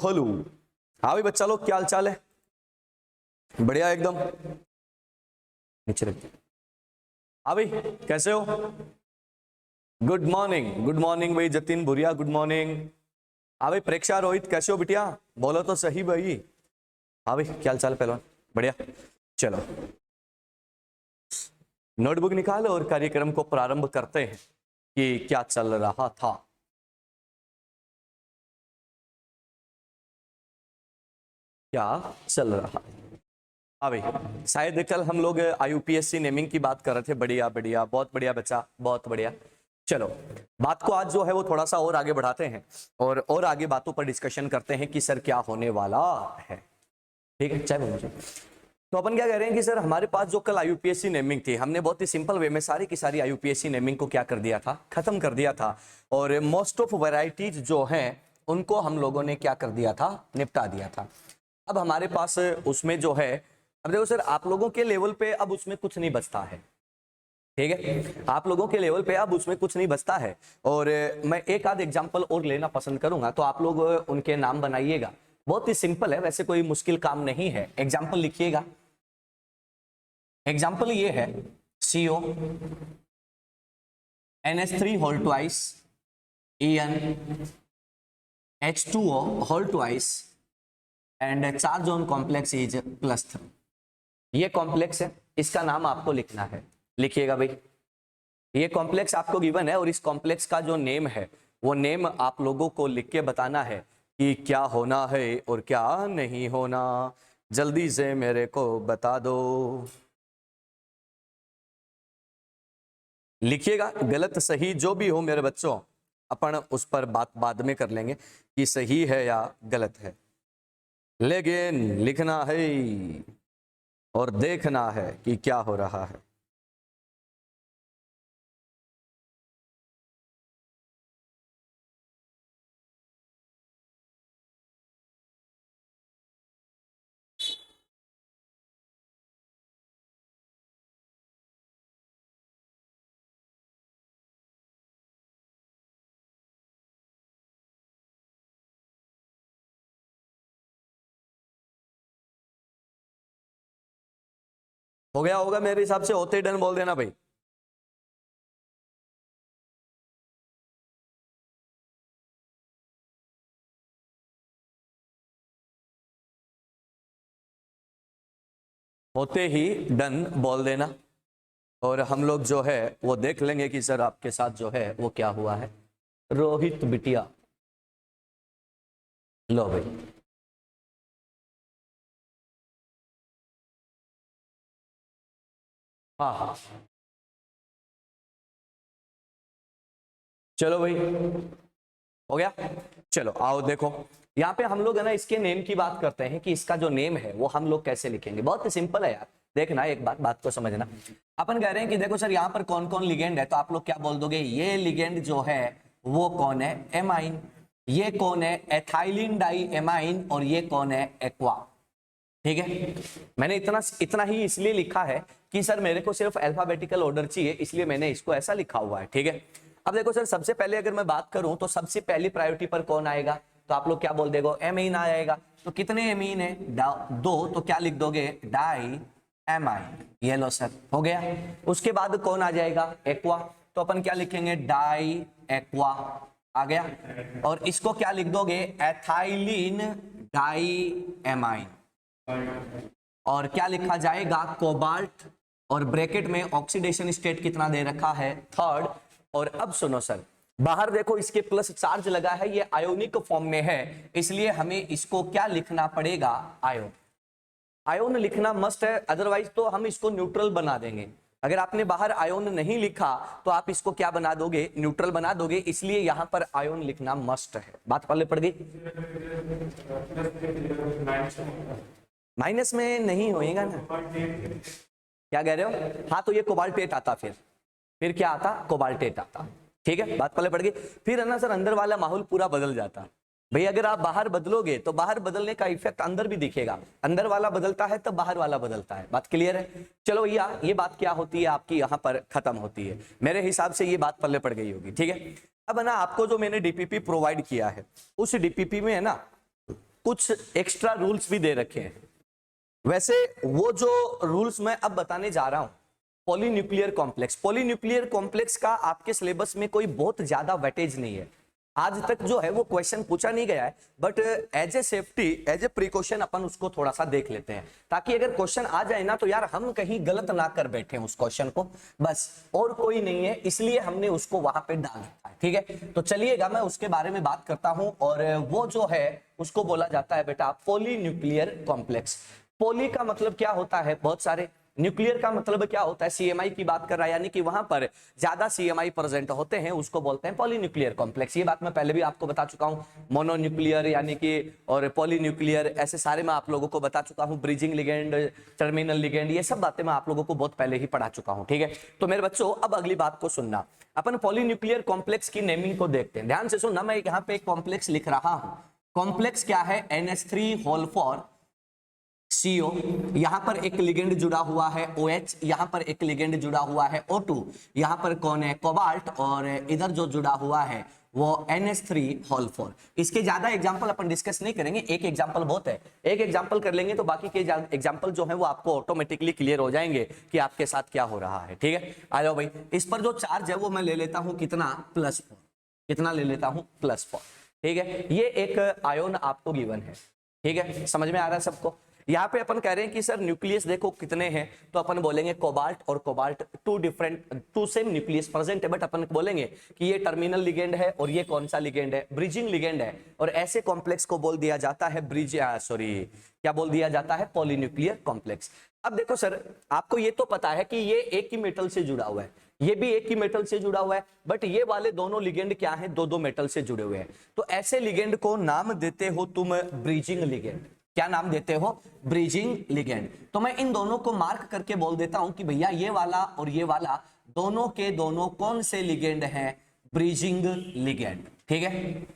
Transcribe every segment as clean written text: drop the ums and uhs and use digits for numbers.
Hello. हाँ भाई बच्चा लोग, क्या हाल चाल है? बढ़िया एकदम। नीचे रख। हाँ भाई कैसे हो? गुड मॉर्निंग भाई जतिन भुरिया, गुड मॉर्निंग। हाँ भाई प्रेक्षा रोहित कैसे हो बिटिया? बोलो तो सही भाई। हाँ भाई क्या हाल चाल है पहलवान? बढ़िया। चलो नोटबुक निकालो और कार्यक्रम को प्रारंभ करते हैं कि क्या चल रहा था। क्या चल रहा है? हाँ भाई शायद कल हम लोग IUPAC नेमिंग की बात कर रहे थे। बढ़िया बढ़िया, बहुत बढ़िया बच्चा, बहुत बढ़िया। चलो बात को आज जो है वो थोड़ा सा और आगे बढ़ाते हैं और आगे बातों पर डिस्कशन करते हैं कि सर क्या होने वाला है। ठीक है चाहे मुझे। तो अपन क्या कह रहे हैं कि सर हमारे पास जो कल IUPAC नेमिंग थी, हमने बहुत ही सिंपल वे में सारी की सारी IUPAC नेमिंग को क्या कर दिया था, खत्म कर दिया था। और मोस्ट ऑफ वैरायटीज जो हैं उनको हम लोगों ने क्या कर दिया था, निपटा दिया था। अब हमारे पास उसमें जो है, अब देखो सर आप लोगों के लेवल पे अब उसमें कुछ नहीं बचता है। ठीक है, आप लोगों के लेवल पे अब उसमें कुछ नहीं बचता है। और मैं एक आध एग्जांपल और लेना पसंद करूंगा, तो आप लोग उनके नाम बनाइएगा। बहुत ही सिंपल है, वैसे कोई मुश्किल काम नहीं है। एग्जाम्पल लिखिएगा। एग्जाम्पल ये है CO NH3 whole twice EN H2O whole twice and charge on complex is +3। ये कॉम्प्लेक्स है, इसका नाम आपको लिखना है। लिखिएगा भाई, ये कॉम्प्लेक्स आपको गिवन है और इस कॉम्प्लेक्स का जो नेम है वो नेम आप लोगों को लिख के बताना है कि क्या होना है और क्या नहीं होना। जल्दी से मेरे को बता दो। लिखिएगा, गलत सही जो भी हो मेरे बच्चों, अपन उस पर बात बाद में कर लेंगे कि सही है या गलत है, लेकिन लिखना है और देखना है कि क्या हो रहा है। हो गया होगा मेरे हिसाब से, होते ही डन बोल देना भाई। होते ही डन बोल देना और हम लोग जो है वो देख लेंगे कि सर आपके साथ जो है वो क्या हुआ है। रोहित बिटिया लो भाई। हाँ हाँ चलो भाई, हो गया। चलो आओ देखो, यहाँ पे हम लोग है ना इसके नेम की बात करते हैं कि इसका जो नेम है वो हम लोग कैसे लिखेंगे। बहुत ही सिंपल है यार, देखना एक बात को समझना। अपन कह रहे हैं कि देखो सर यहाँ पर कौन कौन लिगेंड है, तो आप लोग क्या बोल दोगे, ये लिगेंड जो है वो कौन है, एमाइन। ये कौन है, एथाइलिन डाई एमाइन। और ये कौन है, एक्वा। ठीक है, मैंने इतना इतना ही इसलिए लिखा है कि सर मेरे को सिर्फ अल्फाबेटिकल ऑर्डर चाहिए, इसलिए मैंने इसको ऐसा लिखा हुआ है। ठीक है, अब देखो सर सबसे पहले अगर मैं बात करूं तो सबसे पहली प्रायोरिटी पर कौन आएगा, तो आप लोग क्या बोल देगो, एमीन आएगा। तो कितने एमीन है, 2। तो क्या लिख दोगे, डाई एमाइन। ये लो सर, हो गया। उसके बाद कौन आ जाएगा, एक्वा। तो अपन क्या लिखेंगे, डाई एक्वा। आ गया। और इसको क्या लिख दोगे, एथाइलिन डाई एमाइन। और क्या लिखा जाएगा, कोबाल्ट। और ब्रैकेट में ऑक्सीडेशन स्टेट कितना दे रखा है, 3rd। और अब सुनो सर, बाहर देखो इसके प्लस चार्ज लगा है, ये आयोनिक फॉर्म में है, इसलिए हमें इसको क्या लिखना पड़ेगा, आयोन। आयोन लिखना मस्ट है, अदरवाइज तो हम इसको न्यूट्रल बना देंगे। अगर आपने बाहर आयोन नहीं लिखा तो आप इसको क्या बना दोगे, न्यूट्रल बना दोगे, इसलिए यहां पर आयोन लिखना मस्ट है। बात पहले पड़ गई। माइनस में नहीं होएगा ना, क्या कह रहे हो, हाँ तो ये कोबाल्टेट आता, फिर क्या आता, कोबाल्टेट आता। ठीक है, बात पहले पड़ गई। फिर है ना सर अंदर वाला माहौल पूरा बदल जाता। भाई अगर आप बाहर बदलोगे तो बाहर बदलने का इफेक्ट अंदर भी दिखेगा, अंदर वाला बदलता है तो बाहर वाला बदलता है। बात क्लियर है। चलो भैया ये बात क्या होती है आपकी यहाँ पर खत्म होती है, मेरे हिसाब से ये बात पल्ले पड़ गई होगी। ठीक है, अब है ना आपको जो मैंने DPP प्रोवाइड किया है, उस DPP में है ना कुछ एक्स्ट्रा रूल्स भी दे रखे हैं। वैसे वो जो रूल्स मैं अब बताने जा रहा हूं, पॉलीन्यूक्लियर कॉम्प्लेक्स, पॉलीन्यूक्लियर कॉम्प्लेक्स का आपके सिलेबस में कोई बहुत ज्यादा वेटेज नहीं है, आज तक जो है वो क्वेश्चन पूछा नहीं गया है, but as a safety, as a precaution अपन उसको थोड़ा सा देख लेते हैं, ताकि अगर क्वेश्चन आ जाए ना तो यार हम कहीं गलत ना कर बैठे उस क्वेश्चन को, बस और कोई नहीं है, इसलिए हमने उसको वहां पे डाल रखा है। ठीक है, तो चलिएगा मैं उसके बारे में बात करता हूं, और वो जो है उसको बोला जाता है बेटा पॉलीन्यूक्लियर कॉम्प्लेक्स। पॉली का मतलब क्या होता है, बहुत सारे, न्यूक्लियर का मतलब क्या होता है, सीएमआई की बात कर रहा है, यानी कि वहां पर ज्यादा सीएमआई प्रेजेंट होते हैं, उसको बोलते हैं पॉलीन्यूक्लियर कॉम्प्लेक्स। ये बात मैं पहले भी आपको बता चुका हूं, मोनोन्यूक्लियर यानी कि और पॉलीन्यूक्लियर, ऐसे सारे मैं आप लोगों को बता चुका हूं, ब्रिजिंग लिगेंड, टर्मिनल लिगेंड, ये सब बातें मैं आप लोगों को बहुत पहले ही पढ़ा चुका हूं। ठीक है, तो मेरे बच्चों अब अगली बात को सुनना, अपन पॉलीन्यूक्लियर कॉम्प्लेक्स की नेमिंग को देखते हैं, ध्यान से सुनना। मैं यहाँ पे एक कॉम्प्लेक्स लिख रहा हूं, कॉम्प्लेक्स क्या है, NH3 होल फॉर CO, यहां पर एक लिगेंड जुड़ा हुआ है OH, यहां पर एक लिगेंड जुड़ा हुआ है O2, यहां पर कौन है, कोबाल्ट, और इधर जो जुड़ा हुआ है वो NH3 होल 4। इसके ज्यादा एग्जांपल अपन डिस्कस नहीं करेंगे, एक एग्जांपल बहुत है, एक एग्जांपल कर लेंगे तो बाकी के एग्जांपल जो है वो आपको ऑटोमेटिकली क्लियर हो जाएंगे कि आपके साथ क्या हो रहा है। ठीक है, आ जाओ भाई, इस पर जो चार्ज है वो मैं ले लेता हूं कितना, +4, कितना ले लेता हूं, +4। ठीक है, ये एक आयोन आपको गिवन है। ठीक है, समझ में आ रहा है सबको। यहाँ पे अपन कह रहे हैं कि सर न्यूक्लियस देखो कितने हैं, तो अपन बोलेंगे कोबाल्ट और cobalt, two same nucleus present है, बट अपन बोलेंगे कि ये टर्मिनल लिगेंड है और ये कौन सा लिगेंड है, ब्रिजिंग लिगेंड है, और ऐसे कॉम्प्लेक्स को बोल दिया जाता है क्या बोल दिया जाता है, पॉलीन्यूक्लियर कॉम्प्लेक्स। अब देखो सर, आपको ये तो पता है कि ये एक ही मेटल से जुड़ा हुआ है, ये भी एक ही मेटल से जुड़ा हुआ है, बट ये वाले दोनों लिगेंड क्या है, दो मेटल से जुड़े हुए हैं, तो ऐसे लिगेंड को नाम देते हो तुम ब्रिजिंग लिगेंड। क्या नाम देते हो, ब्रिजिंग लिगेंड। तो मैं इन दोनों को मार्क करके बोल देता हूं कि भैया ये वाला और ये वाला दोनों के दोनों कौन से लिगेंड हैं, ब्रिजिंग लिगेंड। ठीक है,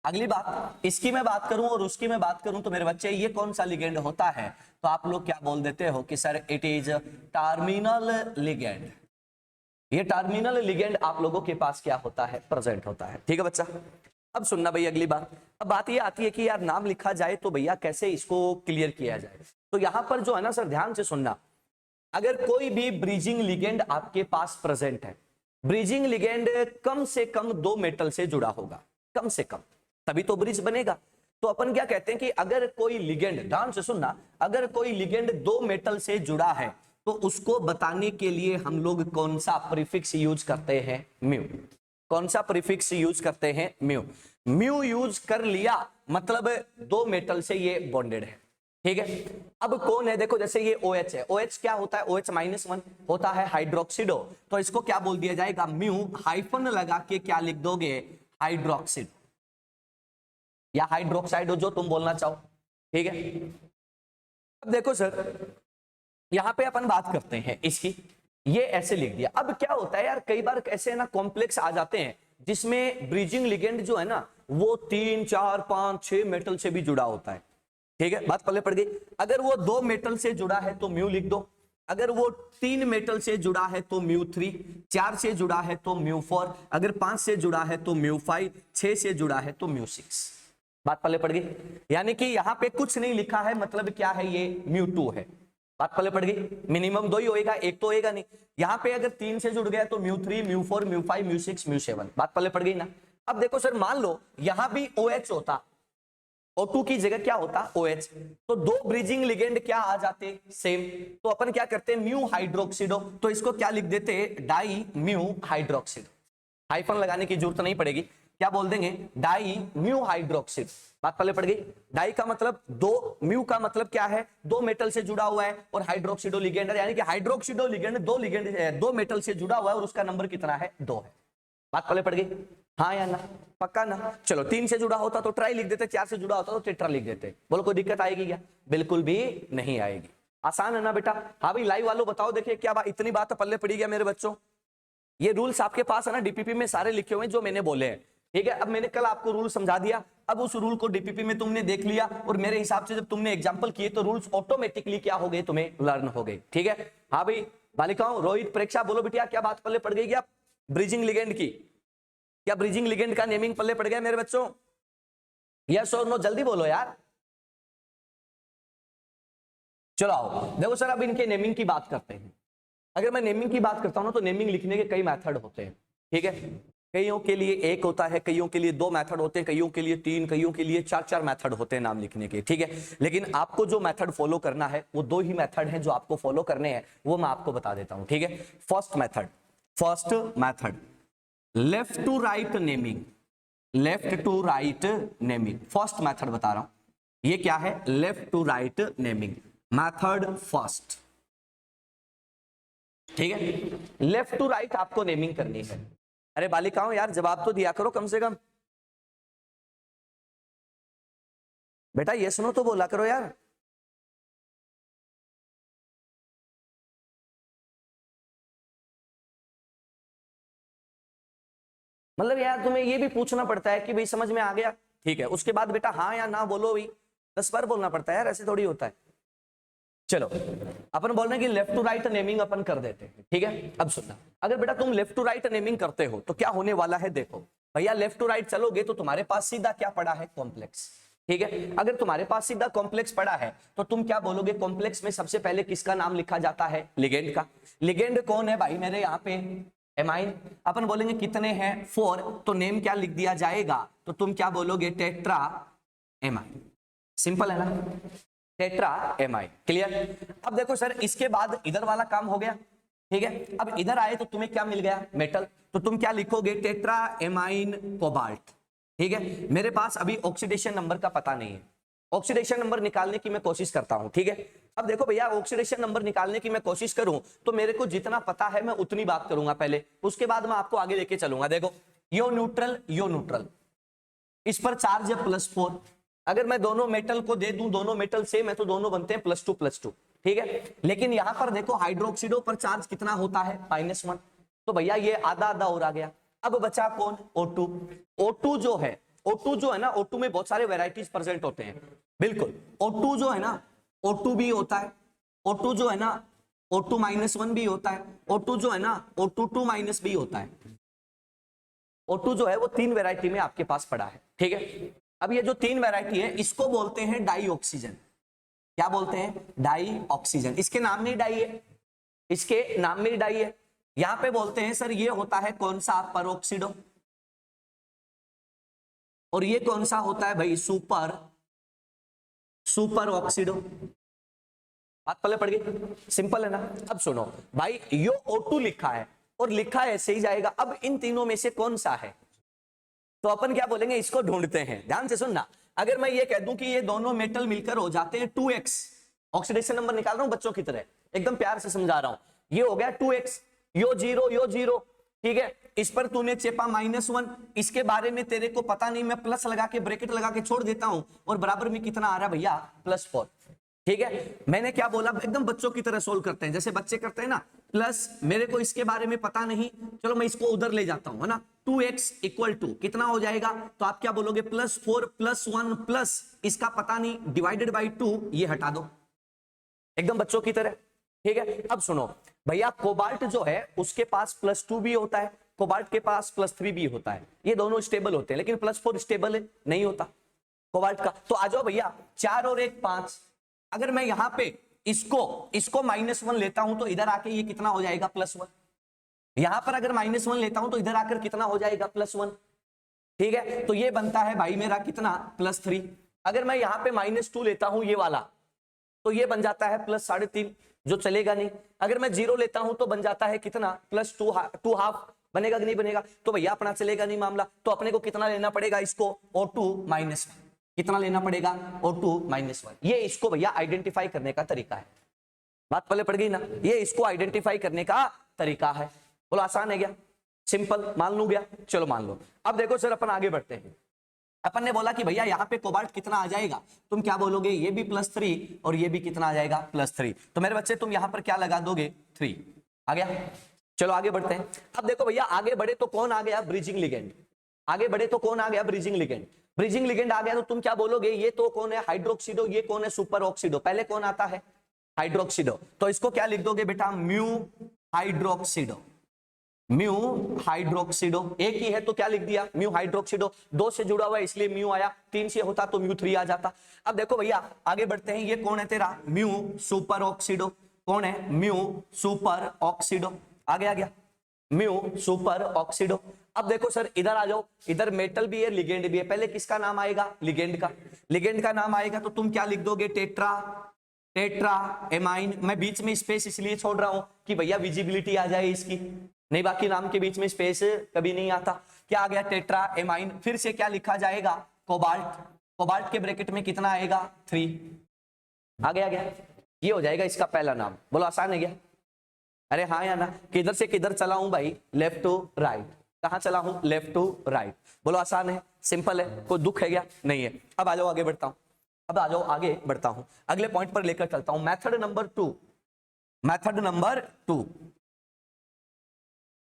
अगली बात, इसकी मैं बात करूं और उसकी मैं बात करूं तो मेरे बच्चे ये कौन सा लिगेंड होता है, तो आप लोग क्या बोल देते हो कि sir it is terminal ligand. ये टर्मिनल लिगेंड आप लोगों के पास क्या होता है, प्रेजेंट होता है। ठीक है बच्चा, अब सुनना भाई अगली बात। अब बात ये आती है कि यार नाम लिखा जाए तो भैया कैसे इसको क्लियर किया जाए, तो यहां पर जो है ना सर, ध्यान से सुनना, अगर कोई भी ब्रिजिंग लिगेंड आपके पास प्रेजेंट है, ब्रिजिंग लिगेंड कम से कम 2 मेटल से जुड़ा होगा, कम से कम, तभी तो ब्रिज बनेगा। तो अपन क्या कहते हैं कि अगर कोई लिगेंड, ध्यान से सुनना, अगर कोई लिगेंड 2 मेटल से जुड़ा है तो उसको बताने के लिए हम लोग कौन सा प्रीफिक्स यूज करते हैं, म्यू। कौन सा प्रीफिक्स यूज करते हैं, म्यू। म्यू यूज कर लिया मतलब 2 मेटल से ये बॉन्डेड है। ठीक है, अब कौन है, देखो जैसे ये OH है, OH क्या होता है, OH-1 होता है हाइड्रोक्सिडो, तो इसको क्या बोल दिया जाएगा, म्यू हाइफन लगा के क्या लिख दोगे, हाइड्रोक्सिड या हाइड्रोक्साइड, जो तुम बोलना चाहो। ठीक है, अब देखो सर यहां पे अपन बात करते हैं इसकी, ये ऐसे लिख दिया। अब क्या होता है यार, कई बार ऐसे ना कॉम्प्लेक्स आ जाते हैं जिसमें ब्रिजिंग लिगेंड जो है ना वो 3, 4, 5, 6 मेटल से भी जुड़ा होता है। ठीक है, बात पल्ले पड़ गई। अगर वो 2 मेटल से जुड़ा है तो म्यू लिख दो, अगर वो 3 मेटल से जुड़ा है तो μ3, 4 से जुड़ा है तो μ4, अगर 5 से जुड़ा है तो μ5, 6 से जुड़ा है तो μ6। बात पल्ले पड़ गई, यानी कि यहां पे कुछ नहीं लिखा है, मतलब क्या है, ये μ2 है। बात पल्ले पड़ गई, मिनिमम 2 ही होएगा, एक तो होएगा नहीं। यहां पे अगर 3 से जुड़ गया तो μ3, μ4, μ5, μ6, μ7। बात पल्ले पड़ गई ना। अब देखो सर, मान लो यहां भी OH होता, O2 की जगह क्या होता, OH, तो 2 ब्रिजिंग लिगेंड क्या आ जाते, सेम। तो अपन क्या करते, म्यू हाइड्रोक्सिडो, तो इसको क्या लिख देते, डाई म्यू हाइड्रोक्सिड। हाइफन लगाने की जरूरत नहीं पड़ेगी, क्या बोल देंगे, डाई म्यू हाइड्रोक्सिड। बात पहले पड़ गई। डाई का मतलब 2, म्यू का मतलब क्या है, 2 मेटल से जुड़ा हुआ है, और हाइड्रोक्सिडो लिगेंड यानी कि हाइड्रोक्सिडो लिगेंड 2 मेटल से जुड़ा हुआ है, और उसका नंबर कितना है, 2 है। बात पहले पड़ गई, हाँ या ना, पक्का ना। चलो 3 से जुड़ा होता तो ट्राई लिख देते, 4 से जुड़ा होता तो टेट्रा लिख देते। बोलो कोई दिक्कत आएगी क्या, बिल्कुल भी नहीं आएगी, आसान है ना बेटा। हाँ भाई लाइव वालों बताओ, देखिए क्या बात, इतनी बात पल्ले पड़ी गया मेरे बच्चों। ये रूल्स आपके पास है ना, डीपीपी में सारे लिखे हुए हैं जो मैंने बोले हैं। ठीक है, अब मैंने कल आपको रूल समझा दिया, अब उस रूल को डीपीपी में तुमने देख लिया, और मेरे हिसाब से जब तुमने एग्जांपल किए तो रूल्स ऑटोमेटिकली क्या हो गए, तुम्हें लर्न हो गए। ठीक है, हाँ भाई बालिकाओं, रोहित, प्रेक्षा, बोलो बिटिया क्या बात पल्ले पड़ गई क्या, ब्रिजिंग लिगेंड की, क्या ब्रिजिंग लिगेंड का नेमिंग पल्ले पड़ गया मेरे बच्चों, यस और नो, जल्दी बोलो यार। चलो आओ देखो सर, अब इनके नेमिंग की बात करते हैं। अगर मैं नेमिंग की बात करता हूं ना, तो नेमिंग लिखने के कई मेथड होते हैं, ठीक है। कईयों के लिए एक होता है, कईयों के लिए दो मेथड होते हैं, कईयों के लिए तीन, कईयों के लिए चार चार मेथड होते हैं नाम लिखने के, ठीक है। लेकिन आपको जो मेथड फॉलो करना है वो दो ही मेथड हैं जो आपको फॉलो करने हैं, वो मैं आपको बता देता हूं, ठीक है। First method left to right naming, left to right naming, first method बता रहा हूं। ये क्या है? Left to right naming method first, ठीक है। लेफ्ट टू राइट आपको नेमिंग करनी है। अरे बालिकाओं यार जवाब तो दिया करो कम से कम, बेटा ये सुनो तो बोला करो यार। मतलब यार तुम्हें ये भी पूछना पड़ता है कि भाई समझ में आ गया, ठीक है, उसके बाद बेटा हाँ या ना बोलो, भाई 10 बार बोलना पड़ता है यार, ऐसे थोड़ी होता है। चलो अपन बोल रहे हैं कि लेफ्ट टू राइट नेमिंग अपन कर देते हैं, ठीक है। अब सुनना, अगर बेटा तुम लेफ्ट टू राइट नेमिंग करते हो तो क्या होने वाला है, देखो भैया लेफ्ट टू राइट चलोगे तो तुम्हारे पास सीधा क्या पड़ा है? कॉम्प्लेक्स, ठीक है। अगर तुम्हारे पास सीधा कॉम्प्लेक्स पड़ा है तो तुम क्या बोलोगे? कॉम्प्लेक्स में सबसे पहले किसका नाम लिखा जाता है? लिगेंड का। लिगेंड कौन है भाई मेरे यहाँ पे? एमाइन। अपन बोलेंगे कितने हैं? 4, तो नेम क्या लिख दिया जाएगा? तो तुम क्या बोलोगे? Tetra amine. सिंपल है ना, टेट्रा एमाइन। क्लियर? अब देखो सर, इसके बाद इधर वाला काम हो गया, ठीक है। अब इधर आए तो तुम्हें क्या मिल गया? मेटल। तो तुम क्या लिखोगे? टेट्रा एमाइन कोबाल्ट, ठीक है। मेरे पास अभी ऑक्सीडेशन नंबर का पता नहीं है, ऑक्सीडेशन नंबर निकालने की मैं कोशिश करता हूं, ठीक है। अब देखो भैया, ऑक्सीडेशन नंबर निकालने की मैं कोशिश करूं तो मेरे को जितना पता है मैं उतनी बात करूंगा पहले, उसके बाद मैं आपको आगे लेके चलूंगा। देखो यो न्यूट्रल, यो न्यूट्रल, इस पर चार्ज है +4। अगर मैं दोनों मेटल को दे दूं, दोनों मेटल सेम है तो दोनों बनते हैं +2 ठीक है। लेकिन यहां पर देखो हाइड्रोक्सिडो पर चार्ज कितना होता है? -1। तो भैया ये आधा आधा और आ गया। अब बचा कौन? O2। O2 जो है, O2 जो है ना, O2 में बहुत सारे वेराइटीज प्रेजेंट होते हैं, बिल्कुल। O2 जो है ना, O2 भी होता है, O2 जो है ना O2-1 भी होता है, O2 जो है ना O2-2- भी होता है। O2 जो है वो 3 वैरायटी में आपके पास पड़ा है, ठीक है। अब ये जो 3 वैरायटी है इसको बोलते हैं डाई ऑक्सीजन। क्या बोलते हैं? Dioxygen. इसके नाम में डाई है, इसके नाम में डाई है। यहां पे बोलते हैं सर ये होता है कौन सा? परऑक्सीडो। और ये कौन सा होता है भाई? Super oxido. बात पहले पड़ गई, सिंपल है ना। अब सुनो भाई, यो O2 लिखा है और लिखा ऐसे ही जाएगा। अब इन तीनों में से कौन सा है? तो अपन क्या बोलेंगे? इसको ढूंढते हैं। ध्यान से सुनना, अगर मैं ये कह दूं कि ये दोनों मेटल मिलकर हो जाते हैं 2x, ऑक्सीडेशन नंबर निकाल रहा हूं बच्चों की तरह, एकदम प्यार से समझा रहा हूं। ये हो गया 2x, यो 0, ठीक है। इस पर तूने चेपा -1, इसके बारे में तेरे को पता नहीं, मैं प्लस लगा के ब्रैकेट लगा के छोड़ देता हूं, और बराबर में कितना आ रहा है भैया? +4, ठीक है। मैंने क्या बोला? एकदम बच्चों की तरह सोल्व करते हैं, जैसे बच्चे करते हैं ना। प्लस मेरे को इसके बारे में पता नहीं, चलो मैं इसको उधर ले जाता हूं, है ना। 2x = कितना हो जाएगा? तो आप क्या बोलोगे? +4 +1 प्लस इसका पता नहीं डिवाइडेड बाई 2, ये हटा दो, एकदम बच्चों की तरह, ठीक है। अब सुनो भैया, कोबाल्ट जो है उसके पास +2 भी होता है, कोबाल्ट के पास +3 भी होता है, ये दोनों स्टेबल होते हैं, लेकिन +4 स्टेबल नहीं होता कोबाल्ट का। तो आ जाओ भैया, 4 और 1 5। अगर मैं यहां पे इसको -1 लेता हूं तो इधर आके ये कितना हो जाएगा? +1। यहां पर अगर -1 लेता हूं तो इधर आकर कितना हो जाएगा? +1, ठीक है। तो ये बनता है भाई मेरा कितना? +3। अगर मैं यहां पे -2 लेता हूं ये वाला, तो ये बन जाता है +3.5, जो चलेगा नहीं। अगर मैं 0 लेता हूं तो बन जाता है कितना? +2.5, बनेगा कि नहीं बनेगा? तो भैया अपना चलेगा नहीं मामला, तो अपने को कितना लेना पड़ेगा? इसको O2-1। कितना लेना पड़ेगा? O2-1। ये इसको भैया आइडेंटिफाई करने का तरीका है। बात पहले पड़ गई ना, ये इसको आइडेंटिफाई करने का तरीका है। बोलो आसान है क्या? सिंपल, मान लू गया? चलो मान लो। अब देखो सर, अपन आगे बढ़ते हैं। अपन ने बोला कि भैया यहाँ पे कोबाल्ट कितना आ जाएगा? तुम क्या बोलोगे? ये भी +3 और ये भी कितना आ जाएगा? +3। तो मेरे बच्चे तुम यहाँ पर क्या लगा दोगे? 3 आ गया। चलो आगे बढ़ते हैं। अब देखो भैया, आगे बढ़े तो कौन आ गया? Bridging ligand. आगे बढ़े तो कौन आ गया? Bridging ligand. ब्रिजिंग लिगेंड आ गया तो तुम क्या बोलोगे? ये तो कौन है? हाइड्रोक्सीडो। ये कौन है? Super oxido. पहले कौन आता है? हाइड्रोक्सीडो। तो इसको क्या लिख दोगे बेटा? म्यू हाइड्रोक्सीडो। म्यू हाइड्रोक्सिडो, एक ही है तो क्या लिख दिया म्यू हाइड्रोक्सिडो, 2 से जुड़ा हुआ है इसलिए म्यू आया, 3 से होता तो म्यू 3 आ जाता। अब देखो भैया आगे बढ़ते हैं, ये कौन है तेरा म्यू सुपर ऑक्सीडो, कौन है म्यू सुपर ऑक्सीडो, आगे आ गया म्यू सुपर ऑक्सीडो। अब देखो सर इधर आ जाओ, इधर मेटल भी है लिगेंड भी है, पहले किसका नाम आएगा लिगेंड का, लिगेंड का नाम आएगा तो तुम क्या लिख दोगे टेट्रा, टेट्रा एमाइन। मैं बीच में स्पेस इसलिए छोड़ रहा हूं कि भैया विजिबिलिटी आ जाए इसकी, नहीं बाकी नाम के बीच में स्पेस कभी नहीं आता। क्या आ गया टेट्रा एमाइन, फिर से क्या लिखा जाएगा कोबाल्ट, कोबाल्ट के ब्रैकेट में कितना आएगा 3, आ गया, ये हो जाएगा इसका पहला नाम। बोलो आसान है क्या, अरे हाँ या ना, किधर से किधर चला हूं भाई लेफ्ट टू राइट, कहां चला हूं लेफ्ट टू राइट। बोलो आसान है सिंपल है, कोई दुख है क्या नहीं है। अब आ जाओ आगे बढ़ता हूं, अब आ जाओ आगे बढ़ता हूं, अगले पॉइंट पर लेकर चलता हूं, method number 2, method number 2,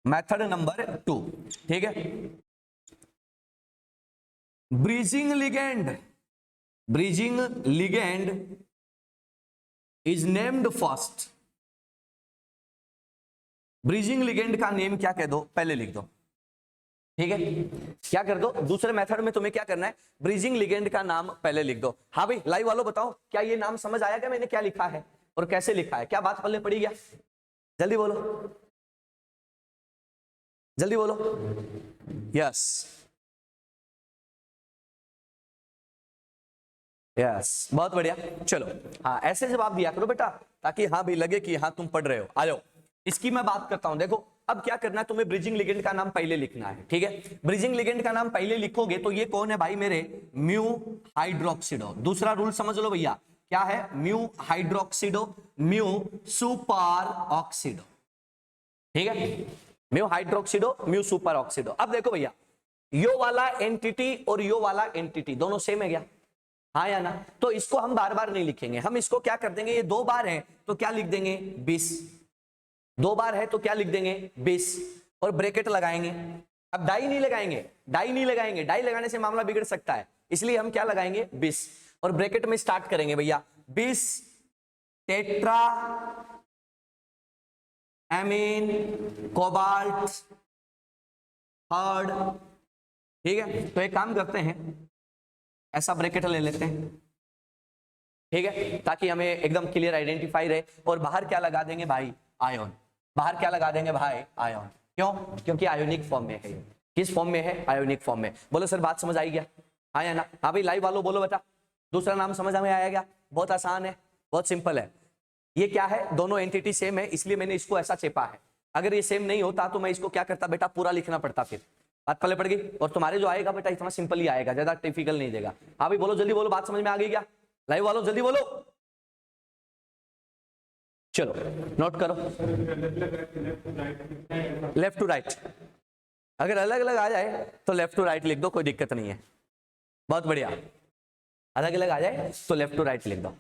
method number 2, ठीक है। Bridging ligand, bridging ligand is named first, bridging ligand का नेम क्या कह दो पहले लिख दो, ठीक है। क्या कर दो दूसरे मेथड में तुम्हें क्या करना है, ब्रीजिंग लिगेंड का नाम पहले लिख दो। हाँ भाई लाइव वालों बताओ क्या ये नाम समझ आया क्या मैंने क्या लिखा है और कैसे लिखा है, क्या बात पल्ले पड़ी क्या, जल्दी बोलो जल्दी बोलो, यस यस बहुत बढ़िया। चलो हाँ ऐसे जवाब दिया करो बेटा ताकि हाँ भी लगे कि हाँ तुम पढ़ रहे हो। आ जाओ इसकी मैं बात करता हूं, देखो अब क्या करना है तुम्हें, ब्रिजिंग लिगेंड का नाम पहले लिखना है, ठीक है। ब्रिजिंग लिगेंड का नाम पहले लिखोगे तो ये कौन है भाई मेरे म्यू हाइड्रोक्सिडो, दूसरा रूल समझ लो भैया क्या है mu hydroxido, mu superoxido, ठीक है। Mu hydroxido mu superoxido. अब देखो भैया यो वाला एंटिटी और यो वाला एंटिटी दोनों सेम है क्या, हाँ या ना, तो इसको हम बार बार नहीं लिखेंगे, हम इसको क्या कर देंगे, ये 2 बार है तो क्या लिख देंगे 20, 2 बार है तो क्या लिख देंगे 20 और ब्रैकेट लगाएंगे। अब डाई नहीं लगाएंगे, डाई नहीं लगाएंगे, डाई लगाने से मामला बिगड़ सकता है, इसलिए हम क्या लगाएंगे 20 और ब्रैकेट में स्टार्ट करेंगे भैया 20 टेट्रा एमीन कोबाल्ट थर्ड, ठीक है। तो एक काम करते हैं ऐसा ब्रैकेट ले लेते हैं, ठीक है, ताकि हमें एकदम क्लियर आइडेंटिफाई रहे। और बाहर क्या लगा देंगे भाई आयोन, बाहर क्या लगा देंगे भाई आयोन, क्यों, क्योंकि आयोनिक फॉर्म में है, किस फॉर्म में है आयोनिक फॉर्म में। बोलो सर बात समझ आई क्या, हाँ या ना, हाँ भाई लाइव वालों बोलो बेटा दूसरा नाम समझ में आया क्या, बहुत आसान है बहुत सिंपल है। ये क्या है दोनों एंटिटी सेम है इसलिए मैंने इसको ऐसा चेपा है, अगर ये सेम नहीं होता तो मैं इसको क्या करता बेटा पूरा लिखना पड़ता, फिर बात पहले पड़ गई। और तुम्हारे जो आएगा बेटा इतना सिंपल ही आएगा, ज्यादा टिपिकल नहीं देगा। हाँ भाई बोलो जल्दी बोलो, बात समझ में आ गई क्या, लाइव वालों जल्दी बोलो, चलो नोट करो लेफ्ट टू राइट, अगर अलग अलग आ जाए तो लेफ्ट टू राइट लिख दो कोई दिक्कत नहीं है, बहुत बढ़िया, अलग अलग आ जाए तो लेफ्ट टू राइट लिख दो।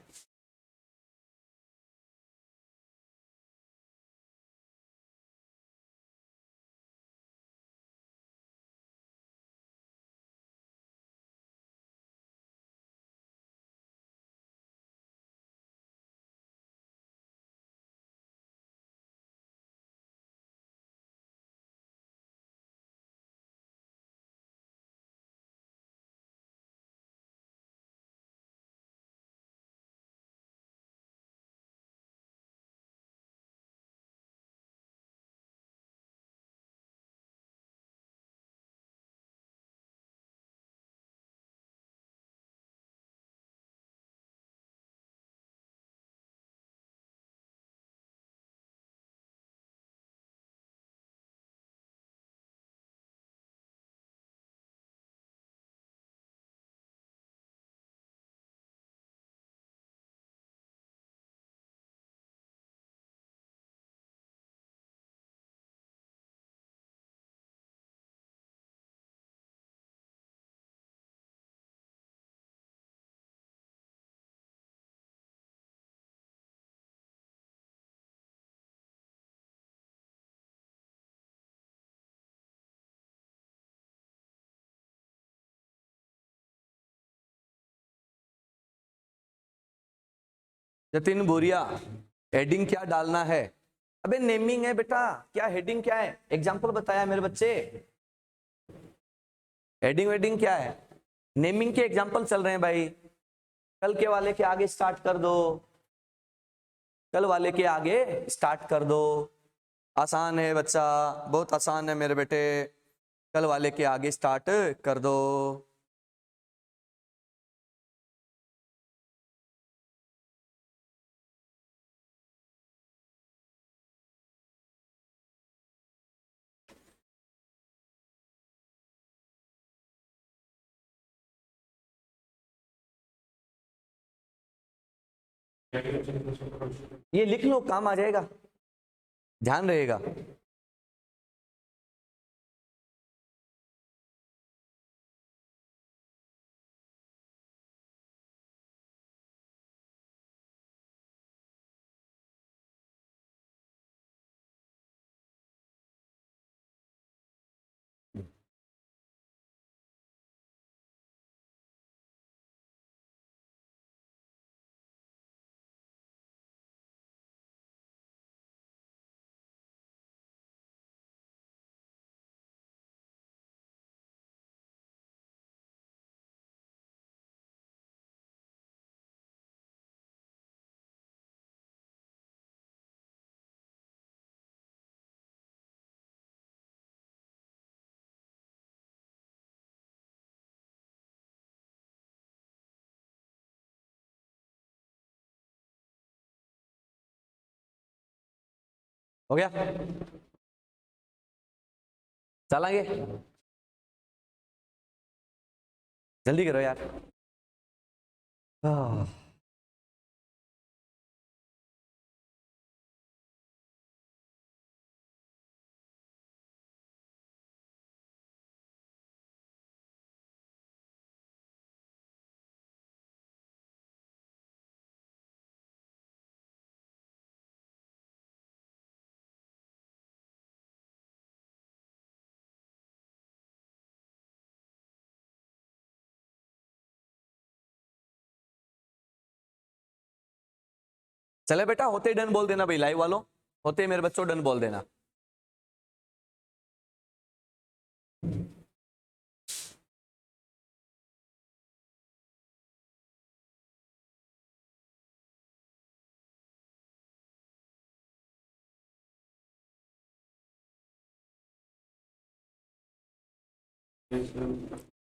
जतिन बोरिया एडिंग क्या डालना है, अबे नेमिंग है बेटा, क्या हेडिंग क्या है, एग्जाम्पल बताया मेरे बच्चे, हेडिंग वेडिंग क्या है, नेमिंग के एग्जाम्पल चल रहे हैं भाई। कल के वाले के आगे स्टार्ट कर दो, कल वाले के आगे स्टार्ट कर दो, आसान है बच्चा, बहुत आसान है मेरे बेटे, कल वाले के आगे स्टार्ट कर दो। ये लिख लो, काम आ जाएगा, ध्यान रहेगा। हो गया, चलेंगे, जल्दी करो यार। चले बेटा, होते डन बोल देना भाई, लाइव वालों होते मेरे बच्चों डन बोल देना।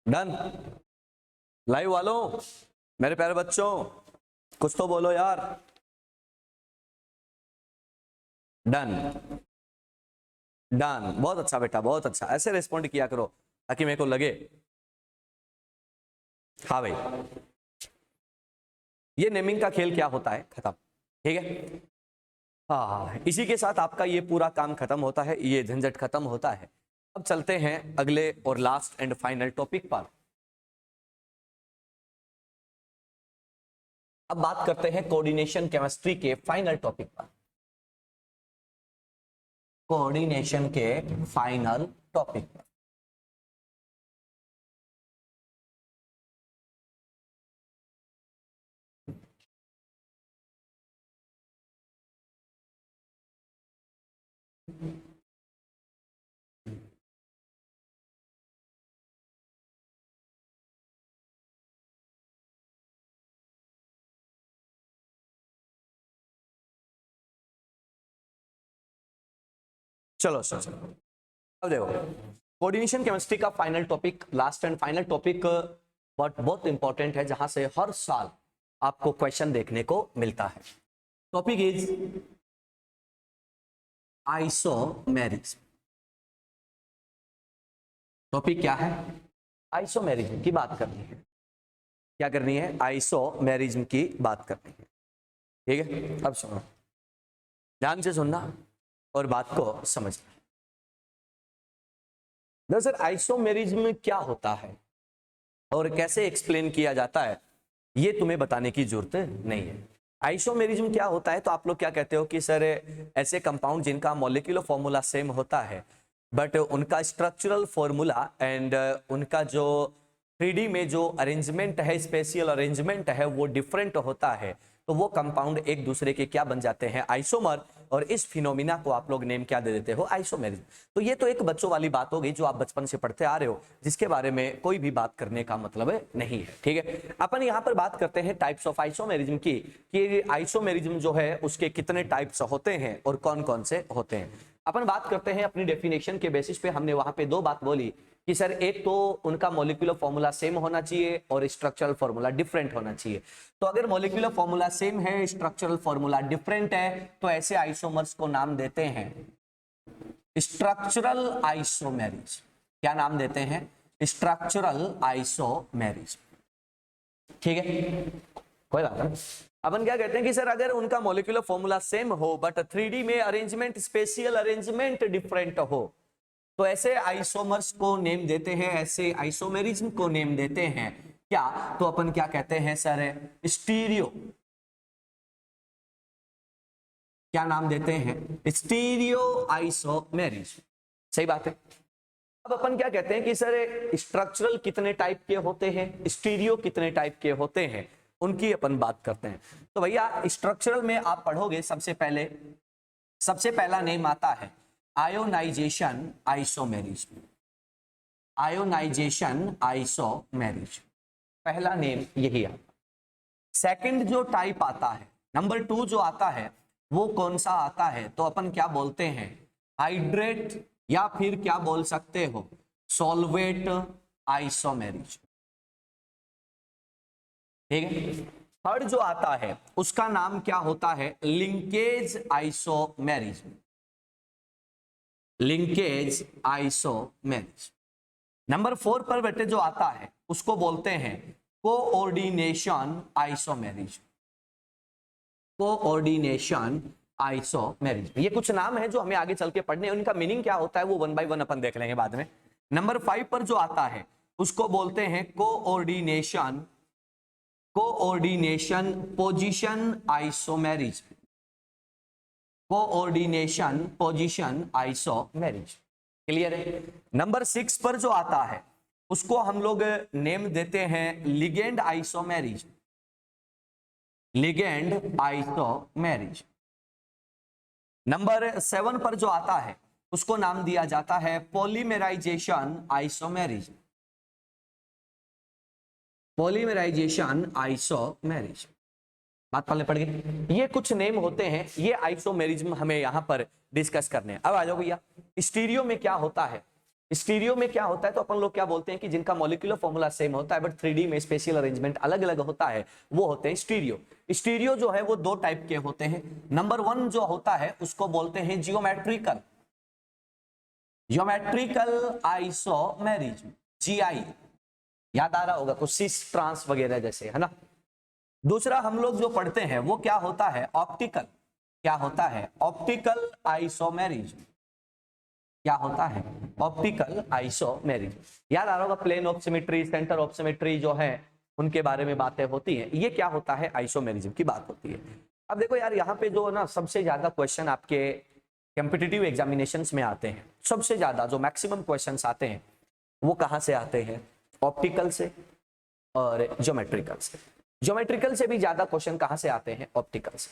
डन, लाइव वालों मेरे प्यारे बच्चों कुछ तो बोलो यार। डन, डन, बहुत अच्छा बेटा, बहुत अच्छा, ऐसे रिस्पॉन्ड किया करो ताकि मेरे को लगे। हाँ भाई, ये नेमिंग का खेल क्या होता है, खत्म, ठीक है। हाँ, इसी के साथ आपका ये पूरा काम खत्म होता है, ये झंझट खत्म होता है। अब चलते हैं अगले और लास्ट एंड फाइनल टॉपिक पर। अब बात करते हैं कोऑर्डिनेशन केमिस्ट्री के फाइनल टॉपिक पर, कोऑर्डिनेशन के फाइनल टॉपिक पर। चलो चलो चलो, अब देखो कोऑर्डिनेशन केमिस्ट्री का final topic, last and final topic, but बहुत इंपॉर्टेंट है, जहां से हर साल आपको क्वेश्चन देखने को मिलता है। Topic is isomerism. टॉपिक क्या है, आइसोमेरिज्म की बात करनी है। क्या करनी है, आइसोमेरिज्म की बात करनी है, ठीक है। अब सुनो, ध्यान से सुनना और बात को समझना। दरअसल आइसोमेरिज्म क्या होता है और कैसे एक्सप्लेन किया जाता है, ये तुम्हें बताने की जरूरत नहीं है। आइसोमेरिज्म क्या होता है, तो आप लोग क्या कहते हो कि सर ऐसे कंपाउंड जिनका मॉलिक्यूलर फॉर्मूला सेम होता है बट उनका स्ट्रक्चरल फॉर्मूला एंड उनका जो 3D में जो अरेंजमेंट है, स्पेशियल अरेंजमेंट है, वो डिफरेंट होता है, तो वो कंपाउंड एक दूसरे के क्या बन जाते हैं, आइसोमर, और इस फिनोमिना को आप लोग नेम क्या दे देते हो, आइसोमेरिज्म। तो ये तो एक बच्चों वाली बात हो गई जो आप बचपन से पढ़ते आ रहे हो, जिसके बारे में कोई भी बात करने का मतलब नहीं है, ठीक है। अपन यहाँ पर बात करते हैं टाइप्स ऑफ आइसोमेरिज्म की, कि आइसोमेरिज्म जो है उसके कितने टाइप्स होते हैं और कौन कौन से होते हैं। अपन बात करते हैं अपनी डेफिनेशन के बेसिस पे। हमने वहां पे दो बात बोली कि सर एक तो उनका मॉलिक्यूलर फॉर्मूला सेम होना चाहिए और स्ट्रक्चरल फॉर्मूला डिफरेंट होना चाहिए। तो अगर मॉलिक्यूलर फॉर्मूला सेम है, स्ट्रक्चरल फॉर्मूला डिफरेंट है, तो ऐसे आइसोमर्स को नाम देते हैं स्ट्रक्चरल आइसोमेरिज्म। क्या नाम देते हैं, स्ट्रक्चरल आइसोमेरिज्म, ठीक है, कोई बात नहीं। अपन क्या कहते हैं कि सर अगर उनका मॉलिक्यूलर फॉर्मूला सेम हो बट 3D में अरेंजमेंट, स्पेशियल अरेंजमेंट डिफरेंट हो, तो ऐसे आइसोमर्स को नेम देते हैं, ऐसे आइसोमेरिज्म को नेम देते हैं क्या, तो अपन क्या कहते हैं सर, स्टीरियो। क्या नाम देते हैं, स्टीरियो आइसोमेरिज्म, सही बात है। अब अपन क्या कहते हैं कि सर स्ट्रक्चरल कितने टाइप के होते हैं, स्टीरियो कितने टाइप के होते हैं, उनकी अपन बात करते हैं। तो भैया स्ट्रक्चरल में आप पढ़ोगे सबसे पहला नेम आता है आयोनाइजेशन आइसोमेरिज्म। आयोनाइजेशन आइसोमेरिज्म पहला नेम यही आता। सेकंड जो टाइप आता है, नंबर 2 जो आता है, वो कौन सा आता है, तो अपन क्या बोलते हैं, हाइड्रेट, या फिर क्या बोल सकते हो, सॉल्वेट आइसोमेरिज्म, ठीक है। थर्ड जो आता है उसका नाम क्या होता है, linkage isomerism. Linkage isomerism. Number 4 पर बेटे जो आता है उसको बोलते हैं कोऑर्डिनेशन आइसोमेरिज्म। Coordination isomerism. ये कुछ नाम है जो हमें आगे चल के पढ़ने, उनका मीनिंग क्या होता है वो 1 बाय 1 अपन देख लेंगे बाद में। नंबर 5 पर जो आता है उसको बोलते हैं coordination position isomerism. Coordination position isomerism, clear है। नंबर 6 पर जो आता है उसको हम लोग नेम देते हैं ligand isomerism. Ligand isomerism. Number 7 पर जो आता है उसको नाम दिया जाता है पॉलीमेराइजेशन आइसोमेरिज्म। पॉलीमेराइजेशन आइसोमेरिज्म, बात पहले पढ़ गई। ये कुछ नेम होते हैं, ये आइसोमेरिज्म हमें यहां पर डिस्कस करने हैं। अब आ जाओ भैया स्टीरियो में क्या होता है। स्टीरियो में क्या होता है, तो अपन लोग क्या बोलते हैं कि जिनका मॉलिक्यूलर फॉर्मूला सेम होता है बट 3D में स्पेशल अरेंजमेंट अलग अलग होता है, वो होते हैं स्टीरियो। स्टीरियो जो है वो दो टाइप के होते हैं। नंबर 1 जो होता है उसको बोलते हैं जियोमेट्रिकल, जियोमेट्रिकल आइसोमेरिज्म, जीआई, याद आ रहा होगा कुछ सिस ट्रांस वगैरह जैसे, है ना। दूसरा हम लोग जो पढ़ते हैं वो क्या होता है, ऑप्टिकल। क्या होता है, ऑप्टिकल आइसोमेरिज्म। क्या होता है, ऑप्टिकल आइसोमेरिज्म। याद आ रहा होगा plane of symmetry, centre of symmetry जो है उनके बारे में बातें होती हैं। ये क्या होता है, आइसोमेरिज्म की बात होती है। अब देखो यार यहाँ पे जो ना सबसे ज्यादा क्वेश्चन आपके कॉम्पिटिटिव एग्जामिनेशंस में आते हैं, सबसे ज्यादा जो मैक्सिमम क्वेश्चंस आते हैं वो कहाँ से आते हैं, ऑप्टिकल से और ज्योमेट्रिकल से। ज्योमेट्रिकल से भी ज्यादा क्वेश्चन कहां से आते हैं, ऑप्टिकल से।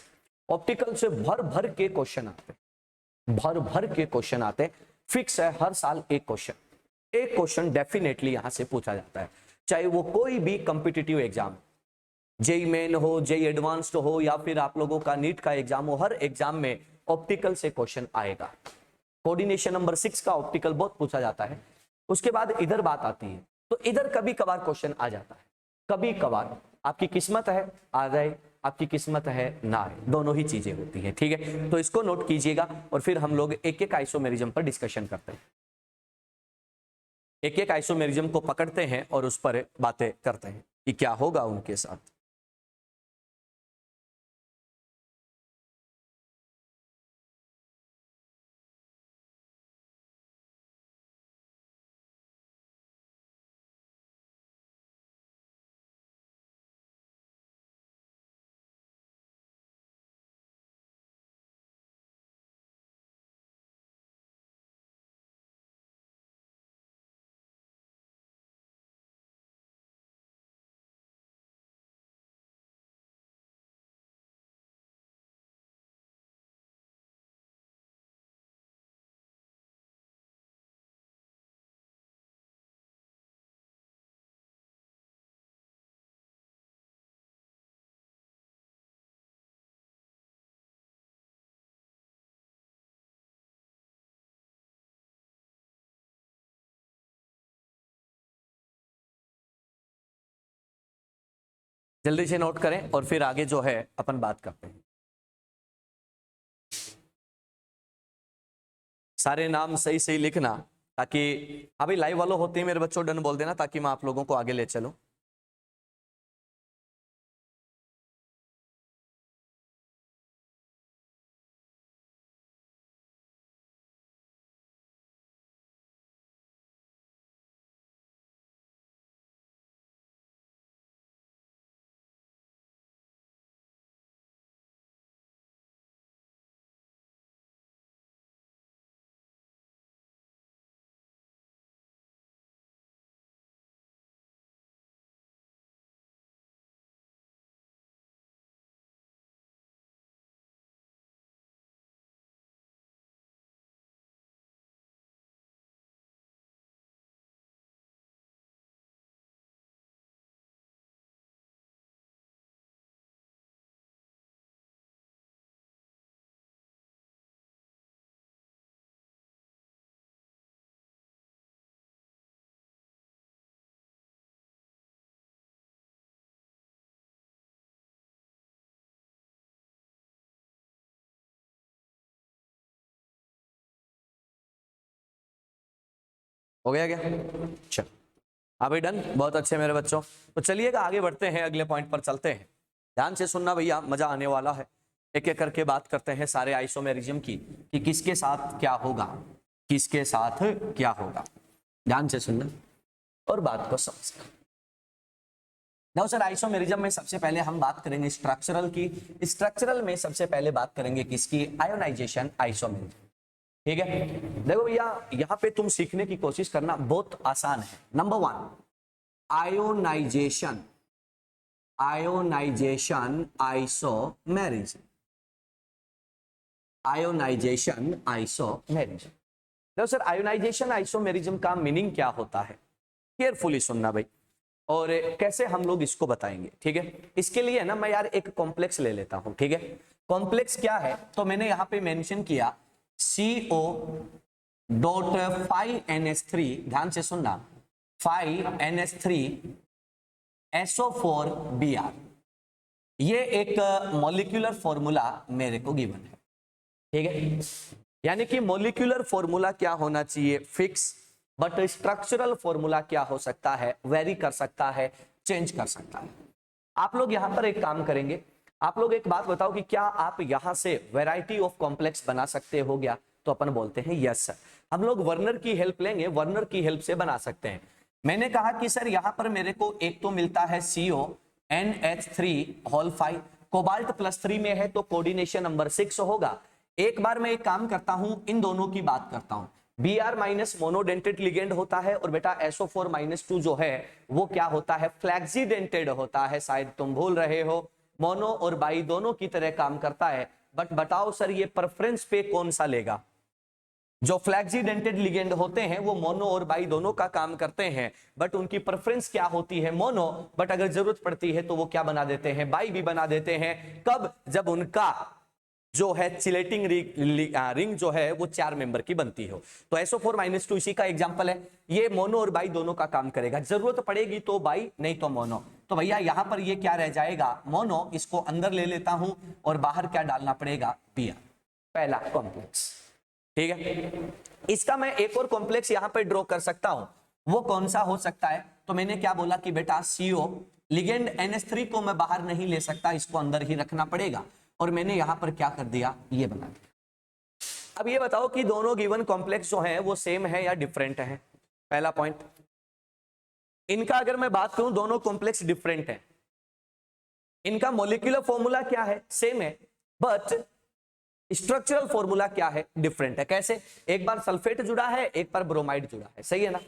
ऑप्टिकल से भर भर के क्वेश्चन आते हैं, भर भर के क्वेश्चन आते हैं। फिक्स है हर साल एक क्वेश्चन डेफिनेटली यहां से पूछा जाता है, चाहे वो कोई भी कॉम्पिटिटिव एग्जाम, जेई मेन हो, जेई एडवांस्ड हो, या फिर आप लोगों का नीट का एग्जाम हो, हर एग्जाम में ऑप्टिकल से क्वेश्चन आएगा। कोऑर्डिनेशन नंबर 6 का ऑप्टिकल बहुत पूछा जाता है। उसके बाद इधर बात आती है, तो इधर कभी कभार क्वेश्चन आ जाता है, कभी कभार। आपकी किस्मत है आ जाए, आपकी किस्मत है ना आए, दोनों ही चीजें होती है, ठीक है। तो इसको नोट कीजिएगा और फिर हम लोग एक एक आइसोमेरिज्म पर डिस्कशन करते हैं, एक एक आइसोमेरिज्म को पकड़ते हैं और उस पर बातें करते हैं कि क्या होगा उनके साथ। जल्दी से नोट करें और फिर आगे जो है अपन बात करते हैं। सारे नाम सही सही लिखना, ताकि अभी लाइव वालों होते हैं मेरे बच्चों, डन बोल देना ताकि मैं आप लोगों को आगे ले चलूं। हो गया क्या? चलो अभी डन, बहुत अच्छे मेरे बच्चों। तो चलिएगा आगे बढ़ते हैं, अगले पॉइंट पर चलते हैं। ध्यान से सुनना भैया, मजा आने वाला है। एक एक करके बात करते हैं सारे आइसोमेरिज्म की, कि किसके साथ क्या होगा, किसके साथ क्या होगा। ध्यान से सुनना और बात को समझना। देखो सर, आइसोमेरिज्म में सबसे पहले हम बात करेंगे स्ट्रक्चरल की। स्ट्रक्चरल में सबसे पहले बात करेंगे किसकी? Ionisation isomerism. ठीक है, देखो भैया यहां पे तुम सीखने की कोशिश करना, बहुत आसान है। Number 1 ionisation, ionisation isomerism, ionisation isomerism. देखो सर, आयोनाइजेशन आइसोमेरिज्म का मीनिंग क्या होता है, केयरफुली सुनना भाई, और कैसे हम लोग इसको बताएंगे। ठीक है, इसके लिए ना मैं यार एक कॉम्प्लेक्स ले लेता हूं। ठीक है, कॉम्प्लेक्स क्या है, तो मैंने यहां पे मेंशन किया CO डॉट 5NH3, ध्यान से सुनना, 5NH3 SO4Br। ये एक मॉलिक्यूलर फॉर्मूला मेरे को गिवन है। ठीक है, यानी कि मॉलिक्यूलर फॉर्मूला क्या होना चाहिए? फिक्स। बट स्ट्रक्चरल फॉर्मूला क्या हो सकता है? वेरी कर सकता है, चेंज कर सकता है। आप लोग यहां पर एक काम करेंगे, आप लोग एक बात बताओ कि क्या आप यहां से वैरायटी ऑफ कॉम्प्लेक्स बना सकते हो? गया तो अपन बोलते हैं यस सर। हम लोग वर्नर की हेल्प लेंगे, वर्नर की हेल्प से बना सकते हैं। मैंने कहा कि सर यहां पर मेरे को एक तो मिलता है CONH3 कोबाल्ट +3 में है तो कोऑर्डिनेशन नंबर 6 होगा। एक बार मैं एक काम करता हूं, इन दोनों की बात करता हूं। Br- मोनोडेंटेड लिगेंड होता है, और बेटा SO4-2 जो है वो क्या होता है? फ्लैक्सीडेंटेड होता है। शायद तुम भूल रहे हो, मोनो और बाई दोनों की तरह काम करता है। बट बताओ सर ये प्रेफरेंस पे कौन सा लेगा? जो फ्लैक्सीडेंटेड लिगेंड होते हैं वो मोनो और बाई दोनों का काम करते हैं, बट उनकी प्रेफरेंस क्या होती है? मोनो। बट अगर जरूरत पड़ती है तो वो क्या बना देते हैं? बाई भी बना देते हैं। कब? जब उनका जो है चिलेटिंग रिंग जो है वो 4 मेंबर की बनती हो। तो SO4-2 इसी का एग्जांपल है। ये मोनो और बाई दोनों का काम करेगा, जरूरत पड़ेगी तो बाई, नहीं तो मोनो। तो भैया यहां पर ये क्या रह जाएगा? मोनो। इसको अंदर ले लेता हूं और बाहर क्या डालना पड़ेगा? Br, पहला कॉम्प्लेक्स। ठीक है, इसका मैं एक और कॉम्प्लेक्स यहां पर ड्रॉ कर सकता हूं, वो कौन सा हो सकता है? तो मैंने क्या बोला कि बेटा CO लिगेंड NH3 को मैं बाहर नहीं ले सकता, इसको अंदर ही रखना पड़ेगा, और मैंने यहां पर क्या कर दिया? ये बना दिया। अब ये बताओ कि दोनों गिवन कॉम्प्लेक्स जो हैं वो सेम है या डिफरेंट है? पहला पॉइंट, इनका अगर मैं बात करूं दोनों कॉम्प्लेक्स डिफरेंट है। इनका मॉलिक्यूलर फॉर्मूला क्या है? सेम है, बट स्ट्रक्चरल फॉर्मूला क्या है? डिफरेंट है। कैसे? एक बार सल्फेट जुड़ा है, एक बार ब्रोमाइड जुड़ा है, सही है ना?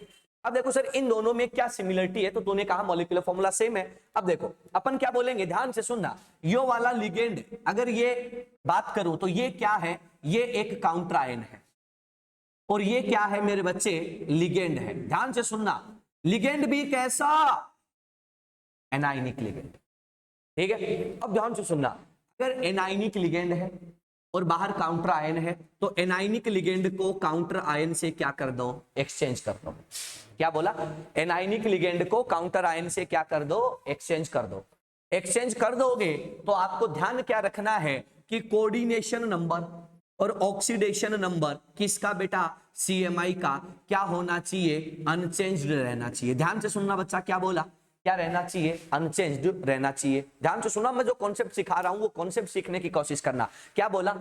अब देखो सर इन दोनों में क्या सिमिलरिटी है, तो तूने कहा मॉलिक्यूलर फॉर्मूला सेम है। अब देखो अपन क्या बोलेंगे, ध्यान से सुनना। यो वाला लिगेंड अगर ये बात करूं तो ये क्या है? ये एक काउंटर आयन है, और ये क्या है मेरे बच्चे? लिगेंड है। ध्यान से सुनना, लिगेंड भी कैसा? Anionic ligand. ठीक है, अब ध्यान से सुनना, अगर एनाइनिक लिगेंड है और बाहर काउंटर आयन है, तो एनाइनिक लिगेंड को काउंटर आयन से क्या कर दो? एक्सचेंज कर दो। क्या बोला? एनाइनिक लिगेंड को काउंटर आयन से क्या कर दो? एक्सचेंज कर दो। एक्सचेंज कर दोगे तो आपको ध्यान क्या रखना है कि कोऑर्डिनेशन नंबर और ऑक्सीडेशन नंबर किसका बेटा, CMI का क्या होना चाहिए, अनचेंज्ड रहना चाहिए। ध्यान से सुनना बच्चा, क्या बोला, क्या रहना चाहिए, अनचेंज्ड रहना चाहिए। ध्यान से सुनना, मैं जो कॉन्सेप्ट सिखा रहा हूं वो कॉन्सेप्ट सीखने की कोशिश करना। क्या बोला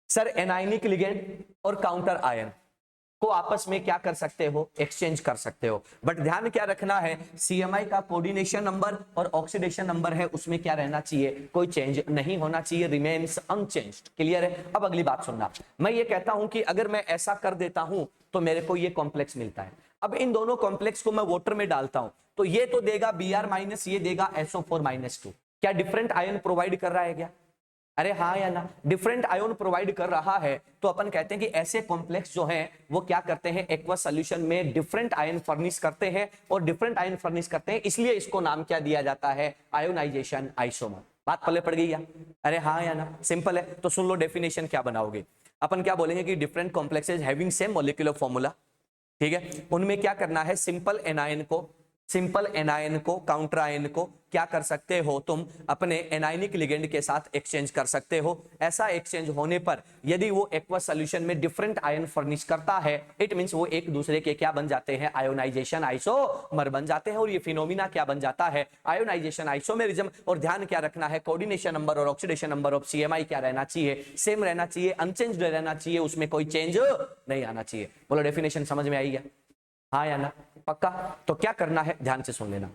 सर, एनायनिक लिगेंड और काउंटर आयन को आपस में क्या कर सकते हो, एक्सचेंज कर सकते हो, बट ध्यान क्या रखना है, CMI का कोऑर्डिनेशन नंबर और ऑक्सीडेशन नंबर है उसमें क्या रहना चाहिए, कोई चेंज नहीं होना चाहिए, रिमेन्स अनचेंज्ड। क्लियर है। अब अगली बात सुनना, मैं ये कहता हूं कि अगर मैं ऐसा कर देता हूं तो मेरे को ये कॉम्प्लेक्स मिलता है। अब इन दोनों कॉम्प्लेक्स को मैं वाटर में डालता हूं तो ये तो देगा Br माइनस, ये देगा SO4-2। क्या डिफरेंट आयन प्रोवाइड कर रहा है क्या, अरे हाँ या ना, डिफरेंट आयोन प्रोवाइड कर रहा है तो अपन कहते हैं कि ऐसे कॉम्प्लेक्स जो हैं वो क्या करते हैं, एक्वस सॉल्यूशन में डिफरेंट आयन फर्निश करते हैं, और डिफरेंट आयन फर्निश करते हैं इसलिए इसको नाम क्या दिया जाता है, आयोनाइजेशन आइसोमर। बात पल्ले पड़ गई या, अरे हाँ या ना, सिंपल है। तो सुन लो डेफिनेशन क्या बनाओगे, अपन क्या बोलेंगे कि different complexes having same molecular formula, ठीक है, उनमें क्या करना है, सिंपल एनायन को काउंटर आयन को क्या कर सकते हो तुम, अपने एनायनिक लिगेंड के साथ एक्सचेंज कर सकते हो। ऐसा एक्सचेंज होने पर यदि वो एक्वस सॉल्यूशन में डिफरेंट आयन फर्निश करता है, इट मींस वो एक दूसरे के क्या बन जाते हैं, आयोनाइजेशन आइसोमर बन जाते हैं, और ये फिनोमिना क्या बन जाता है, आयोनाइजेशन आइसोमेरिज्म। और ध्यान क्या रखना है, कोऑर्डिनेशन नंबर और ऑक्सीडेशन नंबर ऑफ CMI क्या रहना चाहिए, सेम रहना चाहिए, अनचेंज्ड रहना चाहिए, उसमें कोई चेंज नहीं आना चाहिए। बोलो डेफिनेशन समझ में आई है, हाँ या ना, पक्का। तो क्या करना है, ध्यान से सुन लेना,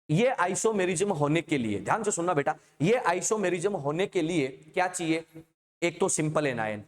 ये आइसोमेरिज्म होने के लिए, ध्यान से सुनना बेटा, ये आइसोमेरिज्म होने के लिए क्या चाहिए, एक तो सिंपल एनायन,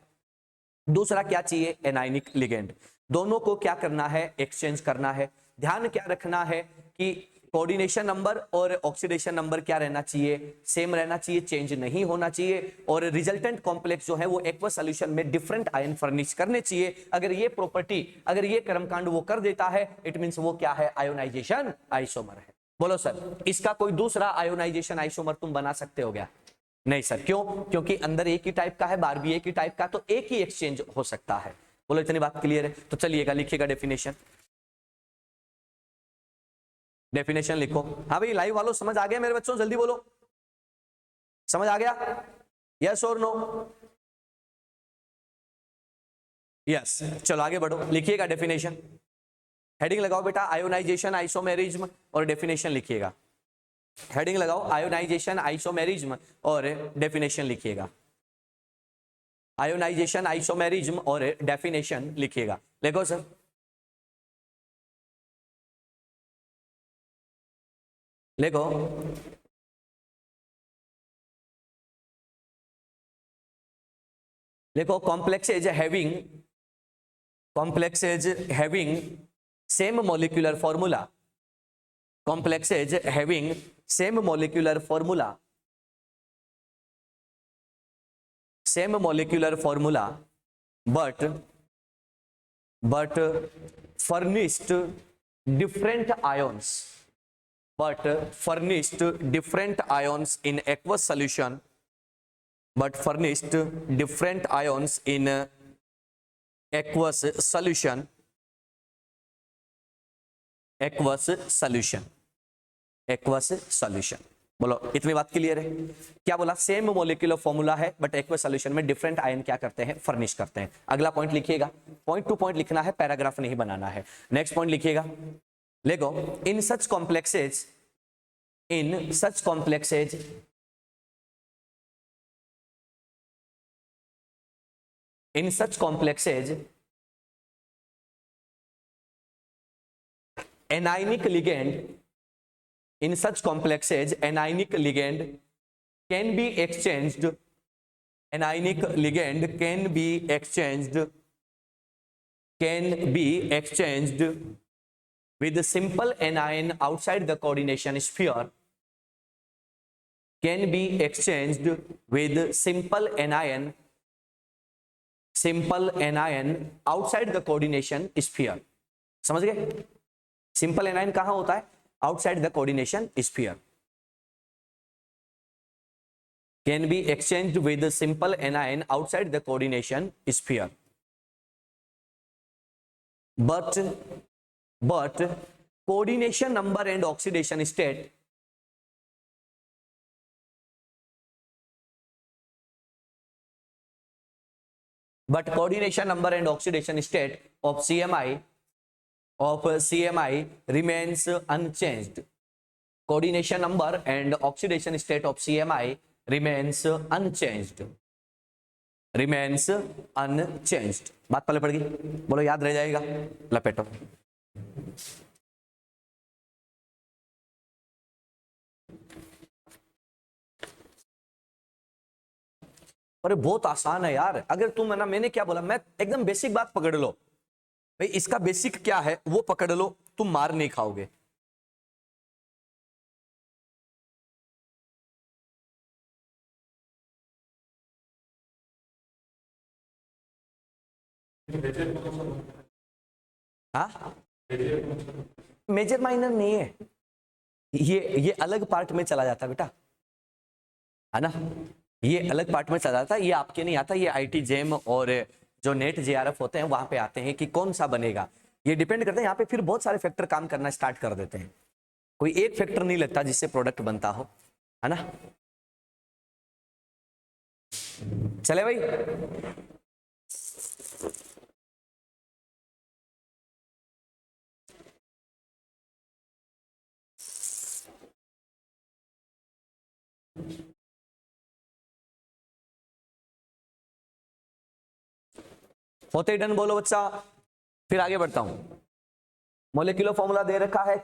दूसरा क्या चाहिए, एनायनिक लिगेंड। दोनों को क्या करना है, एक्सचेंज करना है। ध्यान क्या रखना है कि कोऑर्डिनेशन नंबर और ऑक्सीडेशन नंबर क्या रहना चाहिए, सेम रहना चाहिए, चेंज नहीं होना चाहिए, और रिजल्टेंट कॉम्प्लेक्स जो है वो एक्वस सॉल्यूशन में डिफरेंट आयन फर्निश करने चाहिए। अगर ये प्रॉपर्टी, अगर ये कर्मकांड वो कर देता है, इट मींस वो क्या है, आयोनाइजेशन आइसोमर है। बोलो सर, इसका कोई दूसरा आयोनाइजेशन आइसोमर तुम बना सकते हो क्या, नहीं सर, क्यों, क्योंकि अंदर एक ही टाइप का है, बाहर भी एक ही टाइप का, तो एक ही एक्सचेंज हो सकता है। बोलो इतनी बात क्लियर है। तो चलिएगा लिखिएगा डेफिनेशन, डेफिनेशन लिखो। हाँ भाई लाइव वालों समझ आ गया मेरे बच्चों, जल्दी बोलो, समझ आ गया, यस और नो, यस। चलो आगे बढ़ो, लिखिएगा डेफिनेशन, हेडिंग लगाओ बेटा, आयोनाइजेशन आइसोमेरिज्म, और डेफिनेशन लिखिएगा। हेडिंग लगाओ, आयोनाइजेशन आइसोमेरिज्म, और डेफिनेशन लिखिएगा। आयोनाइजेशन आइसोमेरिज्म और डेफिनेशन लिखिएगा। लिखो सर, लिखो। देखो, complexes having same molecular formula, complexes having same molecular formula, same molecular formula, but furnished different ions, but furnished different ions in aqueous solution, but furnished different ions in aqueous solution, aqueous solution, aqueous solution। बोलो इतनी बात clear है। क्या बोला, same molecular formula है but aqueous solution में different ion क्या करते हैं, फर्निश करते हैं। अगला पॉइंट लिखिएगा, पॉइंट टू पॉइंट लिखना है, पैराग्राफ नहीं बनाना है। नेक्स्ट पॉइंट लिखिएगा, लेगो, in such complexes, in such complexes, in such complexes anionic ligand, in such complexes anionic ligand can be exchanged, anionic ligand can be exchanged, can be exchanged with simple anion outside the coordination sphere, can be exchanged with simple anion outside the coordination sphere। समझ गए, simple anion कहां होता है, outside the coordination sphere, can be exchanged with simple anion outside the coordination sphere, but coordination number and oxidation state, but coordination number and oxidation state of CMI remains unchanged. Coordination number and oxidation state of CMI remains unchanged. बात पहले पड़ गई, बोलो याद रह जाएगा, लपेटो। अरे बहुत आसान है यार, अगर तुम है ना, मैंने क्या बोला, मैं एकदम बेसिक बात पकड़ लो भाई, इसका बेसिक क्या है वो पकड़ लो, तुम मार नहीं खाओगे। हाँ, मेजर माइनर नहीं है, ये अलग पार्ट में चला जाता बेटा, है ना, ये अलग पार्ट में चला जाता, ये आपके नहीं आता, ये आईटी जेम और जो नेट जेआरएफ होते हैं वहां पे आते हैं कि कौन सा बनेगा, ये डिपेंड करते हैं, यहाँ पे फिर बहुत सारे फैक्टर काम करना स्टार्ट कर देते हैं, कोई एक फैक्टर नहीं लगता जिससे प्रोडक्ट बनता हो, है ना। चले भाई, होते ही डन बोलो बच्चा, फिर आगे बढ़ता हूं। मॉलिक्यूलर फॉर्मूला दे रखा है,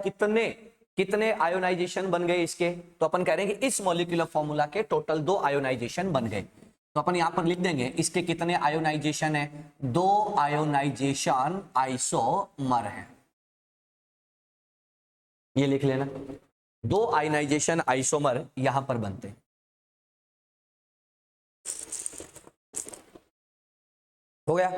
कितने आयोनाइजेशन बन गए इसके, तो अपन कह रहे हैं कि इस मॉलिक्यूलर फॉर्मूला के टोटल 2 आयोनाइजेशन बन गए, तो अपन यहां पर लिख देंगे इसके कितने आयोनाइजेशन है, 2 आयोनाइजेशन आइसोमर है, ये लिख लेना, 2 आयोनाइजेशन आइसोमर यहां पर बनते हैं। हो गया,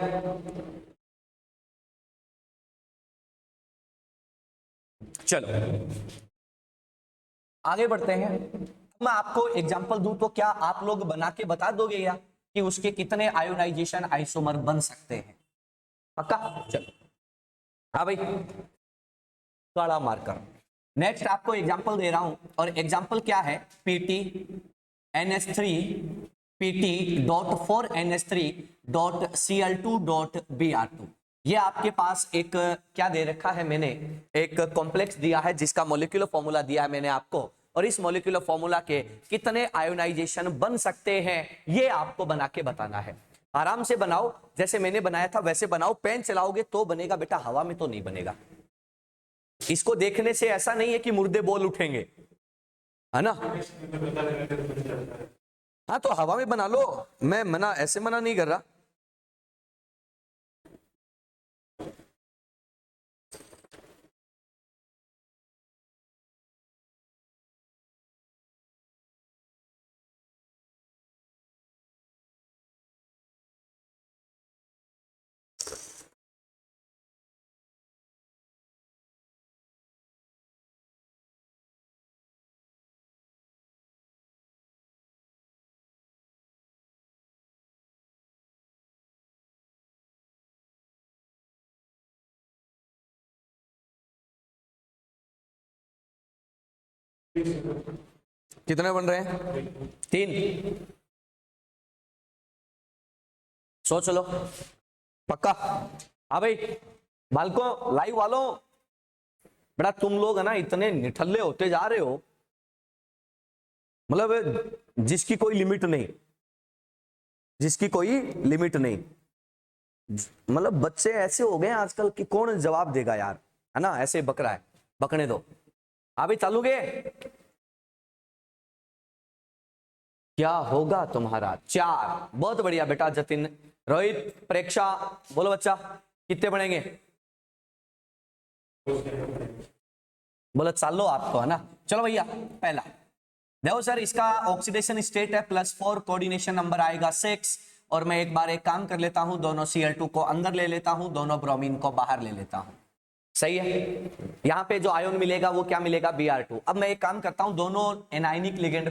चलो आगे बढ़ते हैं। मैं आपको एग्जांपल दूं तो क्या आप लोग बना के बता दोगे या कि उसके कितने आयोनाइजेशन आइसोमर बन सकते हैं, पक्का? चलो हाँ भाई, काला मार्कर। नेक्स्ट आपको एग्जांपल दे रहा हूं, और एग्जांपल क्या है, pt_NH3.4NH3.Cl2.Br2। ये आपके पास एक क्या दे रखा है, मैंने एक कॉम्प्लेक्स दिया है जिसका मॉलिक्यूलर फॉर्मूला दिया है मैंने आपको, और इस मॉलिक्यूलर फॉर्मूला के कितने आयोनाइजेशन बन सकते हैं ये आपको बना के बताना है। आराम से बनाओ, जैसे मैंने बनाया था वैसे बनाओ, पेन चलाओगे तो बनेगा बेटा, हवा में तो नहीं बनेगा। इसको देखने से ऐसा नहीं है कि मुर्दे बोल उठेंगे, है ना। हाँ तो हवा में बना लो, मैं ऐसे मना नहीं कर रहा। कितने बन रहे हैं, 3, सोच लो, पक्का? हाँ भाई, बालको लाइव वालों, बेटा तुम लोग है ना इतने निठल्ले होते जा रहे हो, मतलब जिसकी कोई लिमिट नहीं, जिसकी कोई लिमिट नहीं, मतलब बच्चे ऐसे हो गए आजकल कि कौन जवाब देगा यार, है ना, ऐसे बक रहा है, बकने दो। अभी चालू गए, क्या होगा तुम्हारा 4, बहुत बढ़िया बेटा जतिन, रोहित, प्रेक्षा, बोलो बच्चा कितने बढ़ेंगे, बोलो चालो आपको, है ना। चलो भैया, पहला देखो सर, इसका ऑक्सीडेशन स्टेट है +4, कोऑर्डिनेशन नंबर आएगा 6, और मैं एक बार एक काम कर लेता हूं, दोनों Cl2 को अंदर ले लेता हूं, दोनों ब्रोमीन को बाहर ले लेता हूं, सही है। यहाँ पे जो आयोन मिलेगा वो क्या मिलेगा, Br2। अब मैं एक काम करता हूं, दोनों एनायनिक लिगेंड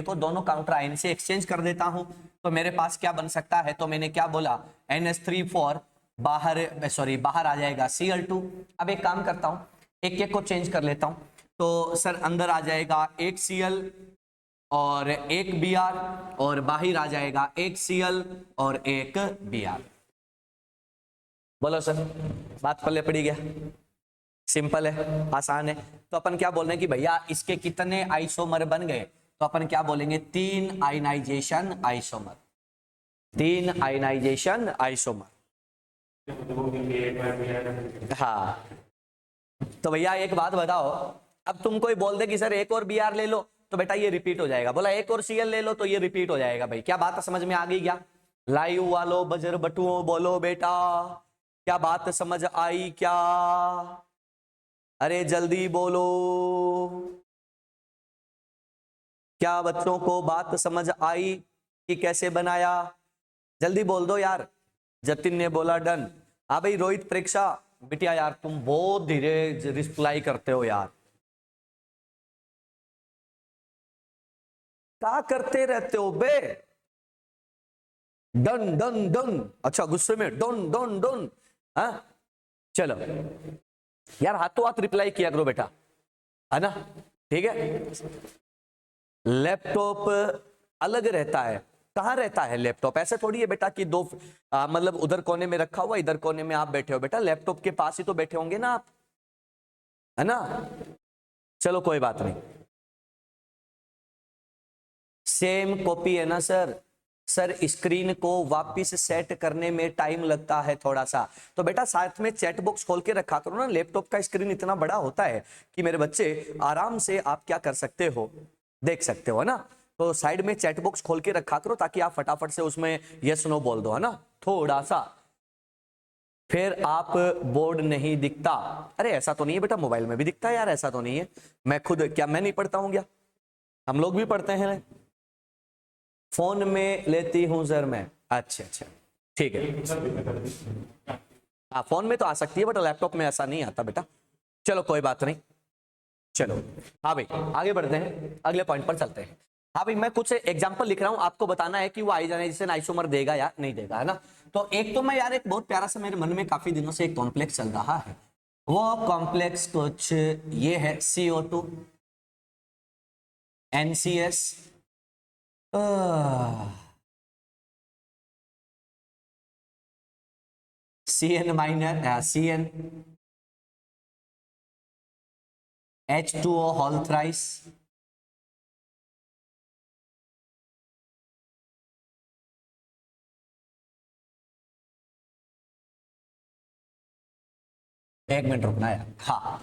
को दोनों काउंटर आयन से एक्सचेंज कर देता हूं, तो मेरे पास क्या बन सकता है, तो मैंने क्या बोला, NH3 बाहर आ जाएगा Cl2। अब एक काम करता हूं, एक एक को चेंज कर लेता हूं, तो सर अंदर आ जाएगा एक Cl, और एक Br, और बाहर आ जाएगा एक Cl और एक Br। बोलो सर, बात पल्ले पड़ी गया? सिंपल है, आसान है। तो अपन क्या बोल रहे हैं कि भैया इसके कितने आइसोमर बन गए, तो अपन क्या बोलेंगे, 3 आयनाइजेशन आइसोमर, 3 आयनाइजेशन आइसोमर। हाँ, तो भैया एक बात बताओ, अब तुम कोई बोल दे कि सर एक और Br ले लो, तो बेटा ये रिपीट हो जाएगा। बोला एक और Cl ले लो, तो ये रिपीट हो जाएगा। भाई क्या बात समझ में आ गई क्या? लाइव वालों, बजर बटुओं, बोलो बेटा, क्या बात समझ आई क्या? अरे जल्दी बोलो, क्या बच्चों को बात समझ आई कि कैसे बनाया? जल्दी बोल दो यार। जतिन ने बोला डन। हाँ भाई रोहित, प्रेक्षा, बिटिया यार तुम बहुत धीरे रिप्लाई करते हो यार, क्या करते रहते हो बे? डन डन डन, अच्छा गुस्से में डन डन डन। हाँ चलो यार, हाथों हाथ रिप्लाई किया करो बेटा, है ना? ठीक है। लैपटॉप अलग रहता है, कहाँ रहता है लैपटॉप? ऐसे थोड़ी है बेटा कि दो मतलब उधर कोने में रखा हुआ, इधर कोने में आप बैठे हो। बेटा लैपटॉप के पास ही तो बैठे होंगे ना आप, है ना? चलो कोई बात नहीं, सेम कॉपी है ना सर। सर स्क्रीन को वापस सेट करने में टाइम लगता है थोड़ा सा, तो बेटा साथ में चैट बॉक्स खोल के रखा करो ना। लैपटॉप का स्क्रीन इतना बड़ा होता है कि मेरे बच्चे आराम से आप क्या कर सकते हो, देख सकते हो ना। तो साइड में चैट बॉक्स खोल के रखा करो ताकि आप फटाफट से उसमें यस नो बोल दो, है ना, थोड़ा सा। फिर आप बोर्ड नहीं दिखता, अरे ऐसा तो नहीं है बेटा, मोबाइल में भी दिखता है यार, ऐसा तो नहीं है। मैं खुद, क्या मैं नहीं पढ़ता हूं क्या? हम लोग भी पढ़ते हैं। फोन में लेती हूं सर मैं। अच्छा अच्छा ठीक है, हाँ फोन में तो आ सकती है बट लैपटॉप में ऐसा नहीं आता बेटा। चलो कोई बात नहीं, चलो हाँ भाई आगे बढ़ते हैं, अगले पॉइंट पर चलते हैं। हाँ भाई मैं कुछ एग्जांपल लिख रहा हूं, आपको बताना है कि वो आइसोमराइजेशन आइसोमर देगा या नहीं देगा, है ना? तो एक तो मैं यार, एक बहुत प्यारा सा मेरे मन में काफी दिनों से एक कॉम्प्लेक्स चल रहा है। वो कॉम्प्लेक्स कुछ ये है, CO2 NCS CN माइनर CN H2O होल थ्राइस, एक मिनट रुकना यार, हाँ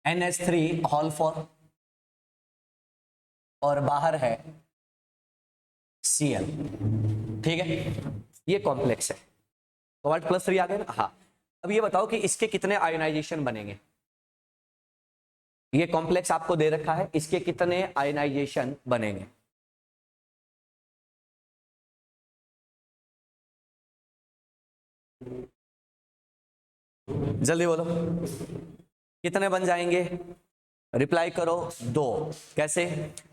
NH3 होल 4, और बाहर है Cl। ठीक है, ये कॉम्प्लेक्स है। कोबाल्ट +3 आ गए ना? हाँ। अब ये बताओ कि इसके कितने आयोनाइजेशन बनेंगे? ये कॉम्प्लेक्स आपको दे रखा है, इसके कितने आयोनाइजेशन बनेंगे? जल्दी बोलो, कितने बन जाएंगे? रिप्लाई करो, 2। कैसे?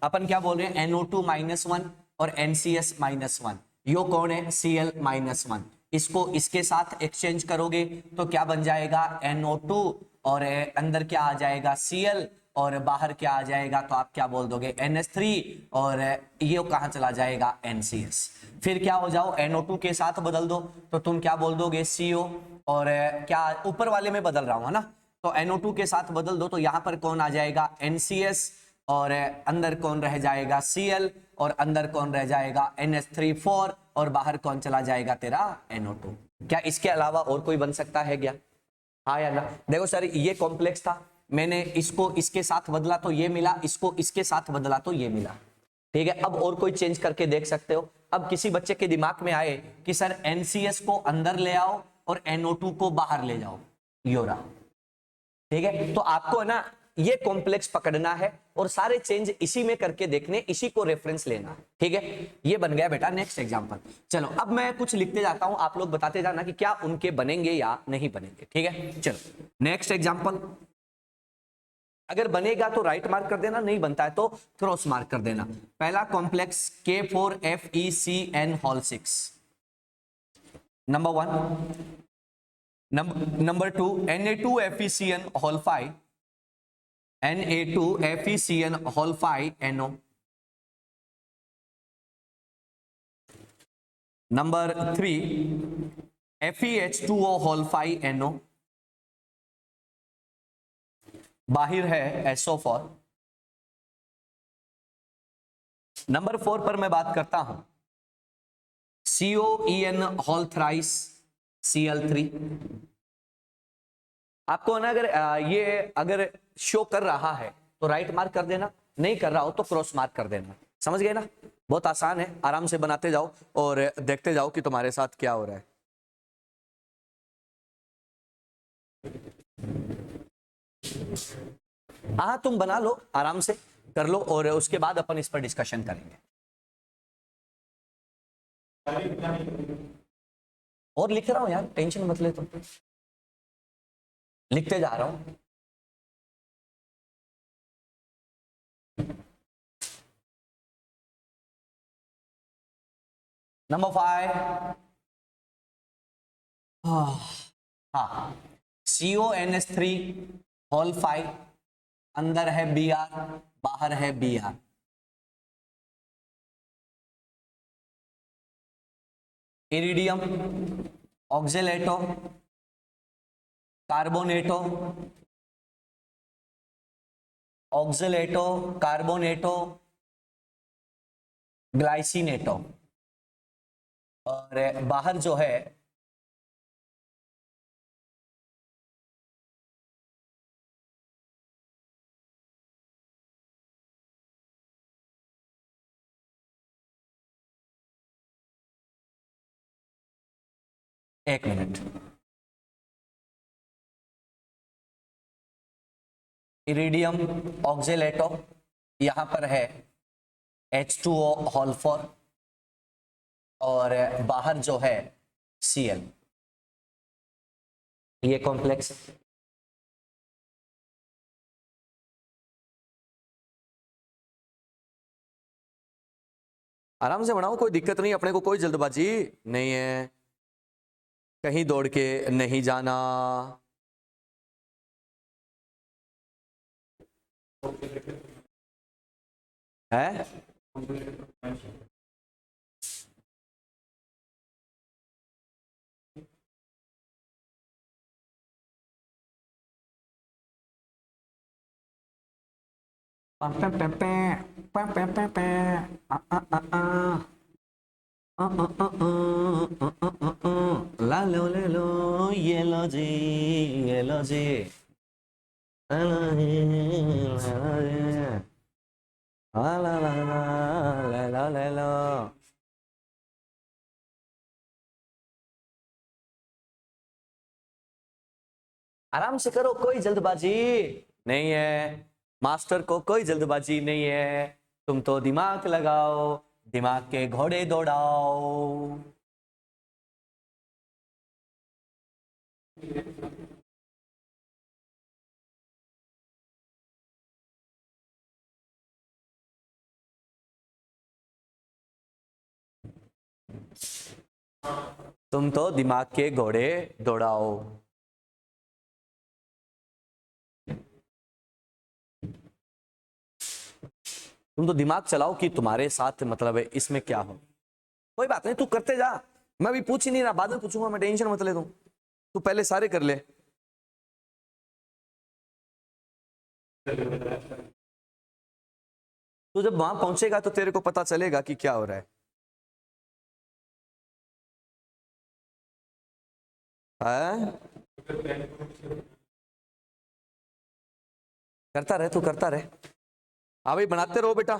अपन क्या बोल रहे हैं, NO2-1 और NCS-1। यो कौन है? Cl-1। इसको इसके साथ एक्सचेंज करोगे तो क्या बन जाएगा? NO2, और अंदर क्या आ जाएगा? Cl, और बाहर क्या आ जाएगा? तो आप क्या बोल दोगे? NH3, और ये कहाँ चला जाएगा? NCS। फिर क्या हो जाओ, NO2 के साथ बदल दो तो तुम क्या बोल दोगे? CO, और क्या ऊपर वाले में बदल रहा हूं, है ना? तो NO2 के साथ बदल दो तो यहां पर कौन आ जाएगा? NCS, और अंदर कौन रह जाएगा? Cl, और अंदर कौन रह जाएगा? NH3 4, और बाहर कौन चला जाएगा? तेरा NO2। क्या इसके अलावा और कोई बन सकता है क्या? हाँ या ना? देखो सर ये कॉम्प्लेक्स था, मैंने इसको इसके साथ बदला तो ये मिला, इसको इसके साथ बदला तो ये मिला। ठीक है, अब और कोई चेंज करके देख सकते हो। अब किसी बच्चे के दिमाग में आए कि सर NCS को अंदर ले आओ और NO2 को बाहर ले जाओ, योरा। ठीक है, तो आपको है ना ये कॉम्प्लेक्स पकड़ना है और सारे चेंज इसी में करके देखने, इसी को रेफरेंस लेना है। ठीक है, ये बन गया बेटा नेक्स्ट एग्जांपल। चलो अब मैं कुछ लिखते जाता हूं, आप लोग बताते जाना कि क्या उनके बनेंगे या नहीं बनेंगे। ठीक है, चलो नेक्स्ट एग्जांपल। अगर बनेगा तो राइट मार्क कर देना, नहीं बनता है तो क्रॉस मार्क कर देना। पहला complex K4FeCN whole 6, number 1। Number 2 Na2FeCN whole 5, Na2FeCN whole 5 NO. Number 3 FeH2O whole 5 NO. बाहर है SO4. नंबर 4 पर मैं बात करता हूं COEN whole thrice Cl3. आपको ना ये अगर शो कर रहा है तो राइट मार्क कर देना, नहीं कर रहा हो तो क्रॉस मार्क कर देना. समझ गए ना? बहुत आसान है, आराम से बनाते जाओ और देखते जाओ कि तुम्हारे साथ क्या हो रहा है. हाँ, तुम बना लो, आराम से कर लो और उसके बाद अपन इस पर डिस्कशन करेंगे. और लिख रहा हूं यार, टेंशन मत ले तुम. लिखते जा रहा हूं. नंबर 5. हाँ, CONS3 होल 5. अंदर है Br, बाहर है Br. Iridium, oxalato, carbonato, oxalato, carbonato, glycinato. और बाहर जो है एक मिनट, इरिडियम, ऑक्जेलेटो, यहां पर है H2O होल 4 और बाहर जो है Cl. ये कॉम्प्लेक्स. आराम से बनाओ, कोई दिक्कत नहीं, अपने को कोई जल्दबाजी नहीं है, कहीं दौड़ के नहीं जाना. है ला लो ले लो, ये लो जी, ये लो जी, ला ला ला ला ला ले लो. आराम से करो, कोई जल्दबाजी नहीं है, मास्टर को कोई जल्दबाजी नहीं है. तुम तो दिमाग लगाओ, दिमाग के घोड़े दौड़ाओ. तुम तो दिमाग के घोड़े दौड़ाओ. तुम तो दिमाग चलाओ कि तुम्हारे साथ मतलब है, इसमें क्या हो. कोई बात नहीं, तू करते जा, मैं भी पूछ ही नहीं रहा, बाद में पूछूंगा मैं, टेंशन मत ले. तू पहले सारे कर ले. तू जब वहां पहुंचेगा तो तेरे को पता चलेगा कि क्या हो रहा है. हाँ? करता रहे, तू करता रहे. हाँ भाई, बनाते रहो बेटा.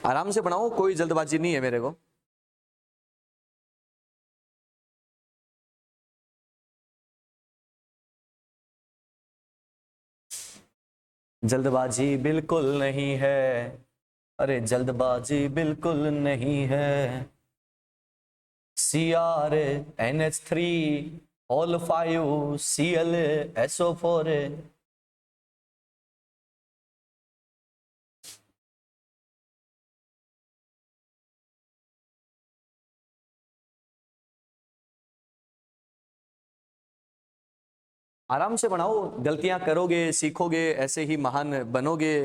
आराम से बनाओ, कोई जल्दबाजी नहीं है मेरे को. जल्दबाजी बिल्कुल नहीं है, अरे जल्दबाजी बिल्कुल नहीं है. CrNH3 whole 5 Cl SO4. आराम से बनाओ, गलतियां करोगे, सीखोगे, ऐसे ही महान बनोगे।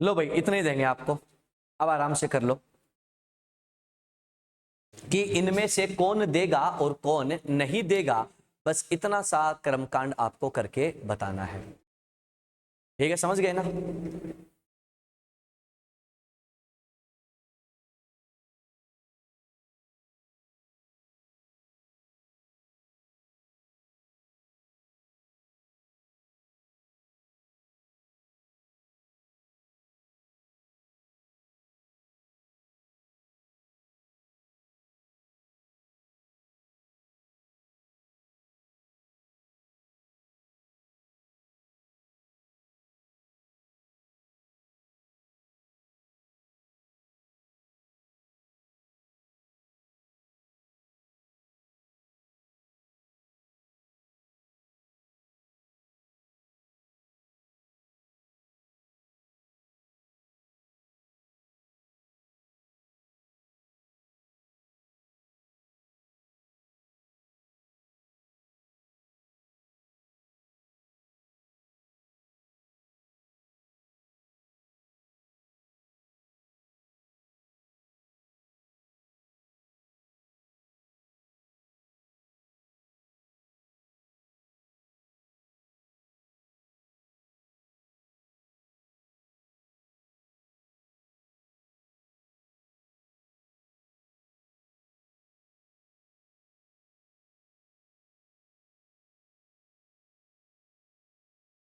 लो भाई, इतने ही देंगे आपको, अब आराम से कर लो कि इनमें से कौन देगा और कौन नहीं देगा, बस इतना सा कर्मकांड आपको करके बताना है। ठीक है, समझ गए ना?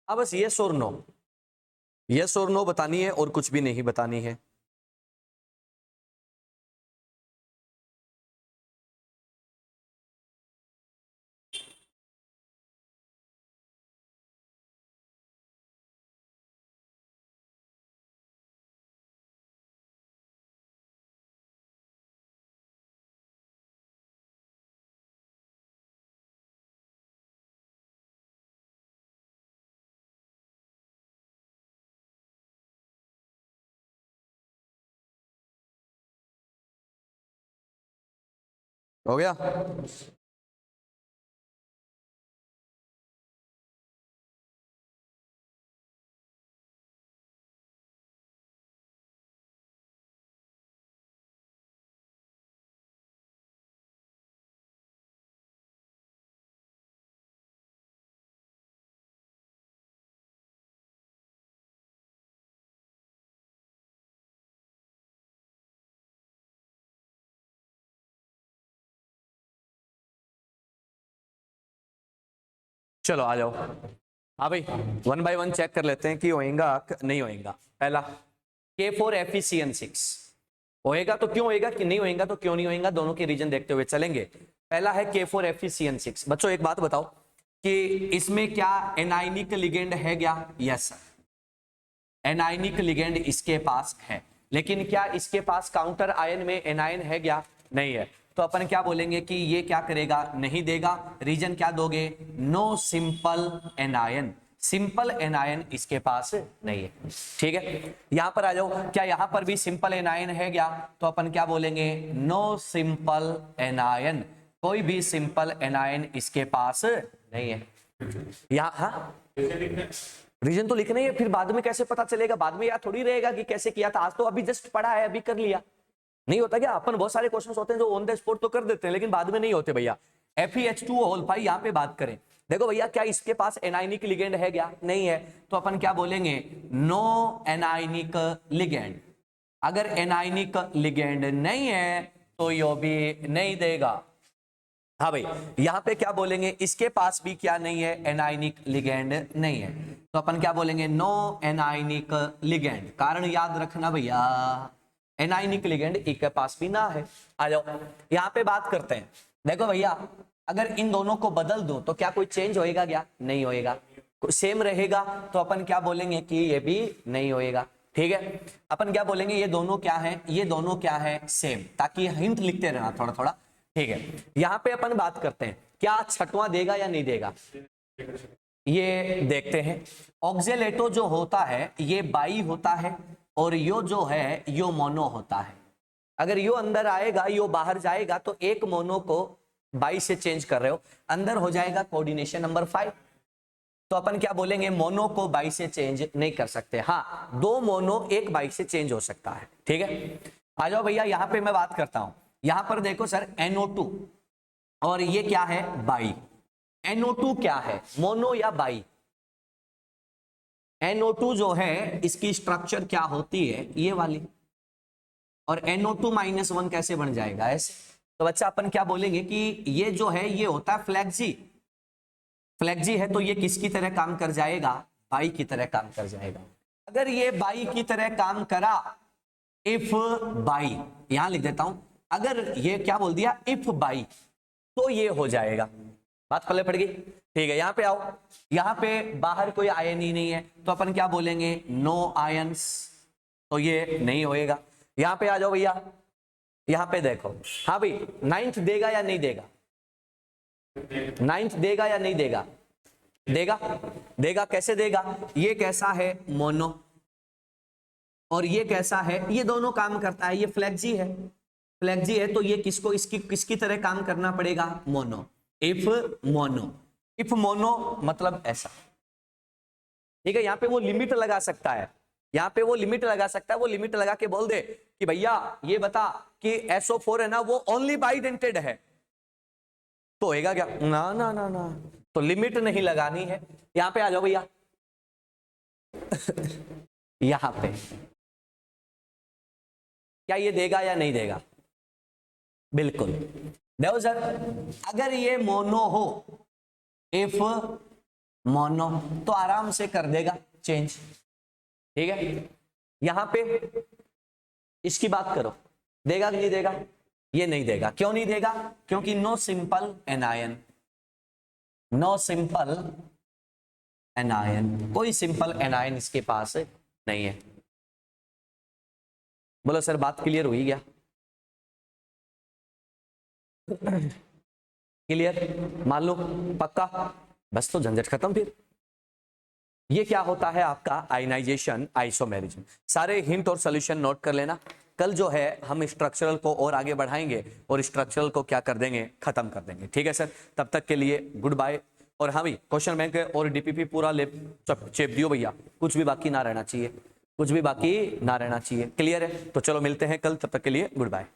अब बस यस और नो, यस और नो बतानी है और कुछ भी नहीं बतानी है। हो गया? चलो आ जाओ। हाँ भाई, वन बाय वन चेक कर लेते हैं कि होएगा नहीं होएगा। पहला K4FeCN6 होएगा तो क्यों होएगा, कि नहीं होएगा तो क्यों नहीं होएगा, दोनों के रीजन देखते हुए चलेंगे। पहला है K4FeCN6। बच्चों एक बात बताओ कि इसमें क्या एनाइनिक लिगेंड है क्या? यस, एनाइनिक लिगेंड इसके पास है, लेकिन क्या इसके पास काउंटर आयन में एनायन है क्या? नहीं है। तो अपन क्या बोलेंगे कि ये क्या करेगा, नहीं देगा। रीजन क्या दोगे? No simple anion, simple anion इसके पास नहीं है। ठीक है, यहां पर आ जाओ, क्या यहां पर भी सिंपल एनायन है क्या? तो अपन क्या बोलेंगे? नो सिंपल एनायन, कोई भी सिंपल एनायन इसके पास नहीं है। यहाँ हाँ, रीजन तो लिखना ही है, फिर बाद में कैसे पता चलेगा? बाद में यार थोड़ी रहेगा कि कैसे किया था, आज तो अभी जस्ट पढ़ा है, अभी कर लिया। नहीं होता क्या? अपन बहुत सारे क्वेश्चंस होते हैं जो ऑन द स्पॉट तो कर देते हैं, लेकिन बाद में नहीं होते भैया। FeH2O5 यहाँ पे बात करें, देखो भैया क्या इसके पास एनायनिक लिगेंड है क्या? नहीं है, तो अपन क्या बोलेंगे? No anionic ligand. अगर एनायनिक लिगेंड नहीं है तो यो भी नहीं देगा। हाँ भाई, यहां पे क्या बोलेंगे? इसके पास भी क्या नहीं है? एनायनिक लिगेंड नहीं है, तो अपन क्या बोलेंगे? No anionic ligand. कारण याद रखना भैया, एनायनिक लिगेंड इसके पास भी ना है। आ जाओ यहां पे बात करते हैं। देखो भैया, अगर इन दोनों को बदल दूं तो क्या कोई चेंज होएगा क्या? नहीं होएगा। सेम रहेगा तो अपन क्या बोलेंगे कि ये भी नहीं होएगा। ठीक है, अपन क्या बोलेंगे? ये दोनों क्या है? ये दोनों क्या है? सेम, ताकि हिंट लिखते रहना थोड़ा थोड़ा। ठीक है, यहां पे अपन बात करते हैं, क्या छठवां देगा या नहीं देगा? ये देखते हैं। ऑक्जेलेटो जो होता है ये बाई होता है, और यो जो है यो मोनो होता है। अगर यो अंदर आएगा यो बाहर जाएगा, तो एक मोनो को बाई से चेंज कर रहे हो, अंदर हो जाएगा कोऑर्डिनेशन नंबर 5। तो अपन क्या बोलेंगे? मोनो को बाई से चेंज नहीं कर सकते। हाँ, दो मोनो एक बाई से चेंज हो सकता है। ठीक है, आ जाओ भैया, यहां पे मैं बात करता हूं। यहां पर देखो सर, NO2 और ये क्या है? बाई। NO2 क्या है? मोनो या बाई? NO2 जो है इसकी स्ट्रक्चर क्या होती है? ये वाली। और NO2-1 कैसे बन जाएगा? ऐसे। तो बच्चा अपन क्या बोलेंगे कि ये जो है ये होता है फ्लैक्सी। फ्लैक्सी है तो ये किसकी तरह काम कर जाएगा? बाई की तरह काम कर जाएगा। अगर ये बाई की तरह काम करा, इफ बाई, यहां लिख देता हूं, अगर ये क्या बोल दिया? इफ बाई, तो ये हो जाएगा। बात पल्ले पड़ गई? ठीक है, यहां पे आओ। यहां पे बाहर कोई आयन ही नहीं है, तो अपन क्या बोलेंगे? नो आयंस, तो ये नहीं होएगा। यहां पे आ जाओ भैया, यहां पे देखो। हाँ भाई, 9th देगा या नहीं देगा? 9th देगा या नहीं देगा? देगा। देगा, कैसे देगा? ये कैसा है? मोनो, और ये कैसा है? ये दोनों काम करता है। ये फ्लैक्सी है, फ्लैक्सी है तो ये किसको किसकी तरह काम करना पड़ेगा? Mono. If mono, if mono मतलब ऐसा। ठीक है, यहां पे वो लिमिट लगा सकता है, यहां पे वो लिमिट लगा सकता है। वो लिमिट लगा के बोल दे कि भैया ये बता कि SO4 है ना वो ओनली बाइडेंटेड है, तो होएगा क्या? ना ना ना ना, तो लिमिट नहीं लगानी है। यहां पे आ जाओ भैया यहां पे क्या ये देगा या नहीं देगा? बिल्कुल। देखो सर, अगर ये मोनो हो, इफ मोनो, तो आराम से कर देगा चेंज। ठीक है, यहां पे इसकी बात करो, देगा कि नहीं देगा? ये नहीं देगा। क्यों नहीं देगा? क्योंकि no simple anion, no simple anion, कोई सिंपल एनायन इसके पास नहीं है। बोलो सर, बात क्लियर हुई क्या? क्लियर? मान लो पक्का, बस तो झंझट खत्म। फिर ये क्या होता है आपका? Ionization isomerism. सारे हिंट और सॉल्यूशन नोट कर लेना। कल जो है हम स्ट्रक्चरल को और आगे बढ़ाएंगे और स्ट्रक्चरल को क्या कर देंगे? खत्म कर देंगे। ठीक है सर, तब तक के लिए गुड बाय। और हाँ भाई, क्वेश्चन बैंक और DPP पूरा चेप दियो भैया, कुछ भी बाकी ना रहना चाहिए, कुछ भी बाकी ना रहना चाहिए। क्लियर है? तो चलो मिलते हैं कल, तब तक के लिए गुड बाय।